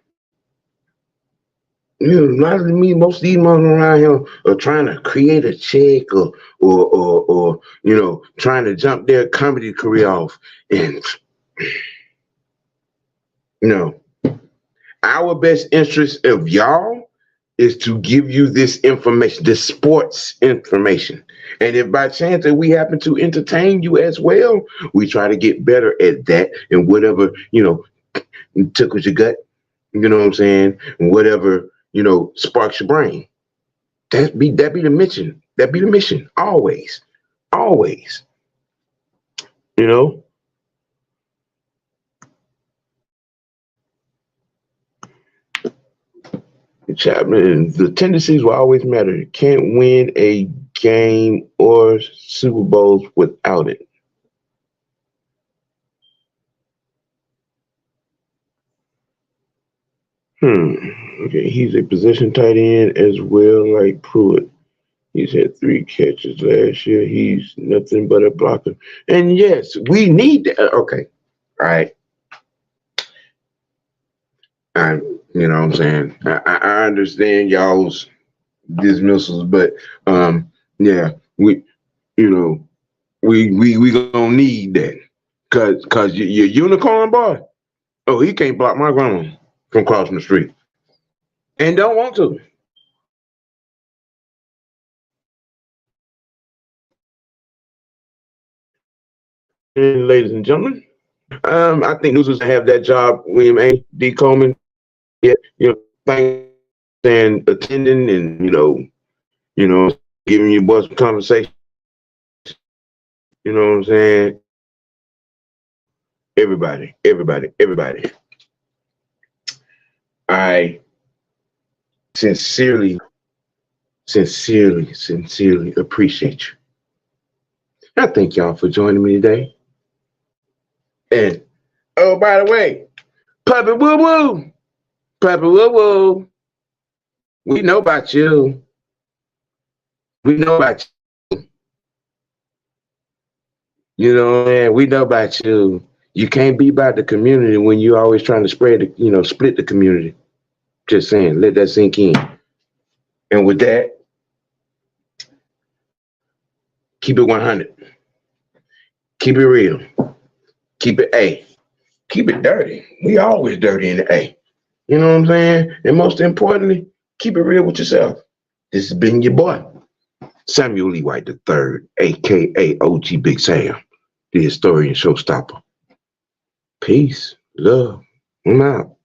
A lot of most of these men around here are trying to create a check or trying to jump their comedy career off. And our best interest of y'all is to give you this information, this sports information. And if by chance that we happen to entertain you as well, we try to get better at that and whatever, tickles your gut, you know what I'm saying? And whatever, sparks your brain. That be the mission. That be the mission. Always. Always. Chapman, the tendencies will always matter. You can't win a game or Super Bowls without it. Okay, he's a position tight end as well, like Pruitt. He's had 3 catches last year. He's nothing but a blocker. And yes, we need that. Okay. All right. You know what I'm saying? I understand y'all's dismissals, but yeah, we gonna need that. Cause your unicorn boy, oh, he can't block my grandma from crossing the street. And don't want to. And ladies and gentlemen, I think News was to have that job, William A. D. Coleman. Yeah, thanks and attending and giving your boys some conversation. You know what I'm saying? Everybody. I sincerely appreciate you. I thank y'all for joining me today. And oh, by the way, Puppy Woo Woo. Puppy Woo Woo. We know about you. We know about you. We know about you. You can't be about the community when you're always trying to split the community. Just saying, let that sink in. And with that, keep it 100. Keep it real. Keep it A. Keep it dirty. We always dirty in the A. You know what I'm saying? And most importantly, keep it real with yourself. This has been your boy, Samuel Lee White III, a.k.a. OG Big Sam, the historian showstopper. Peace, love, I'm out.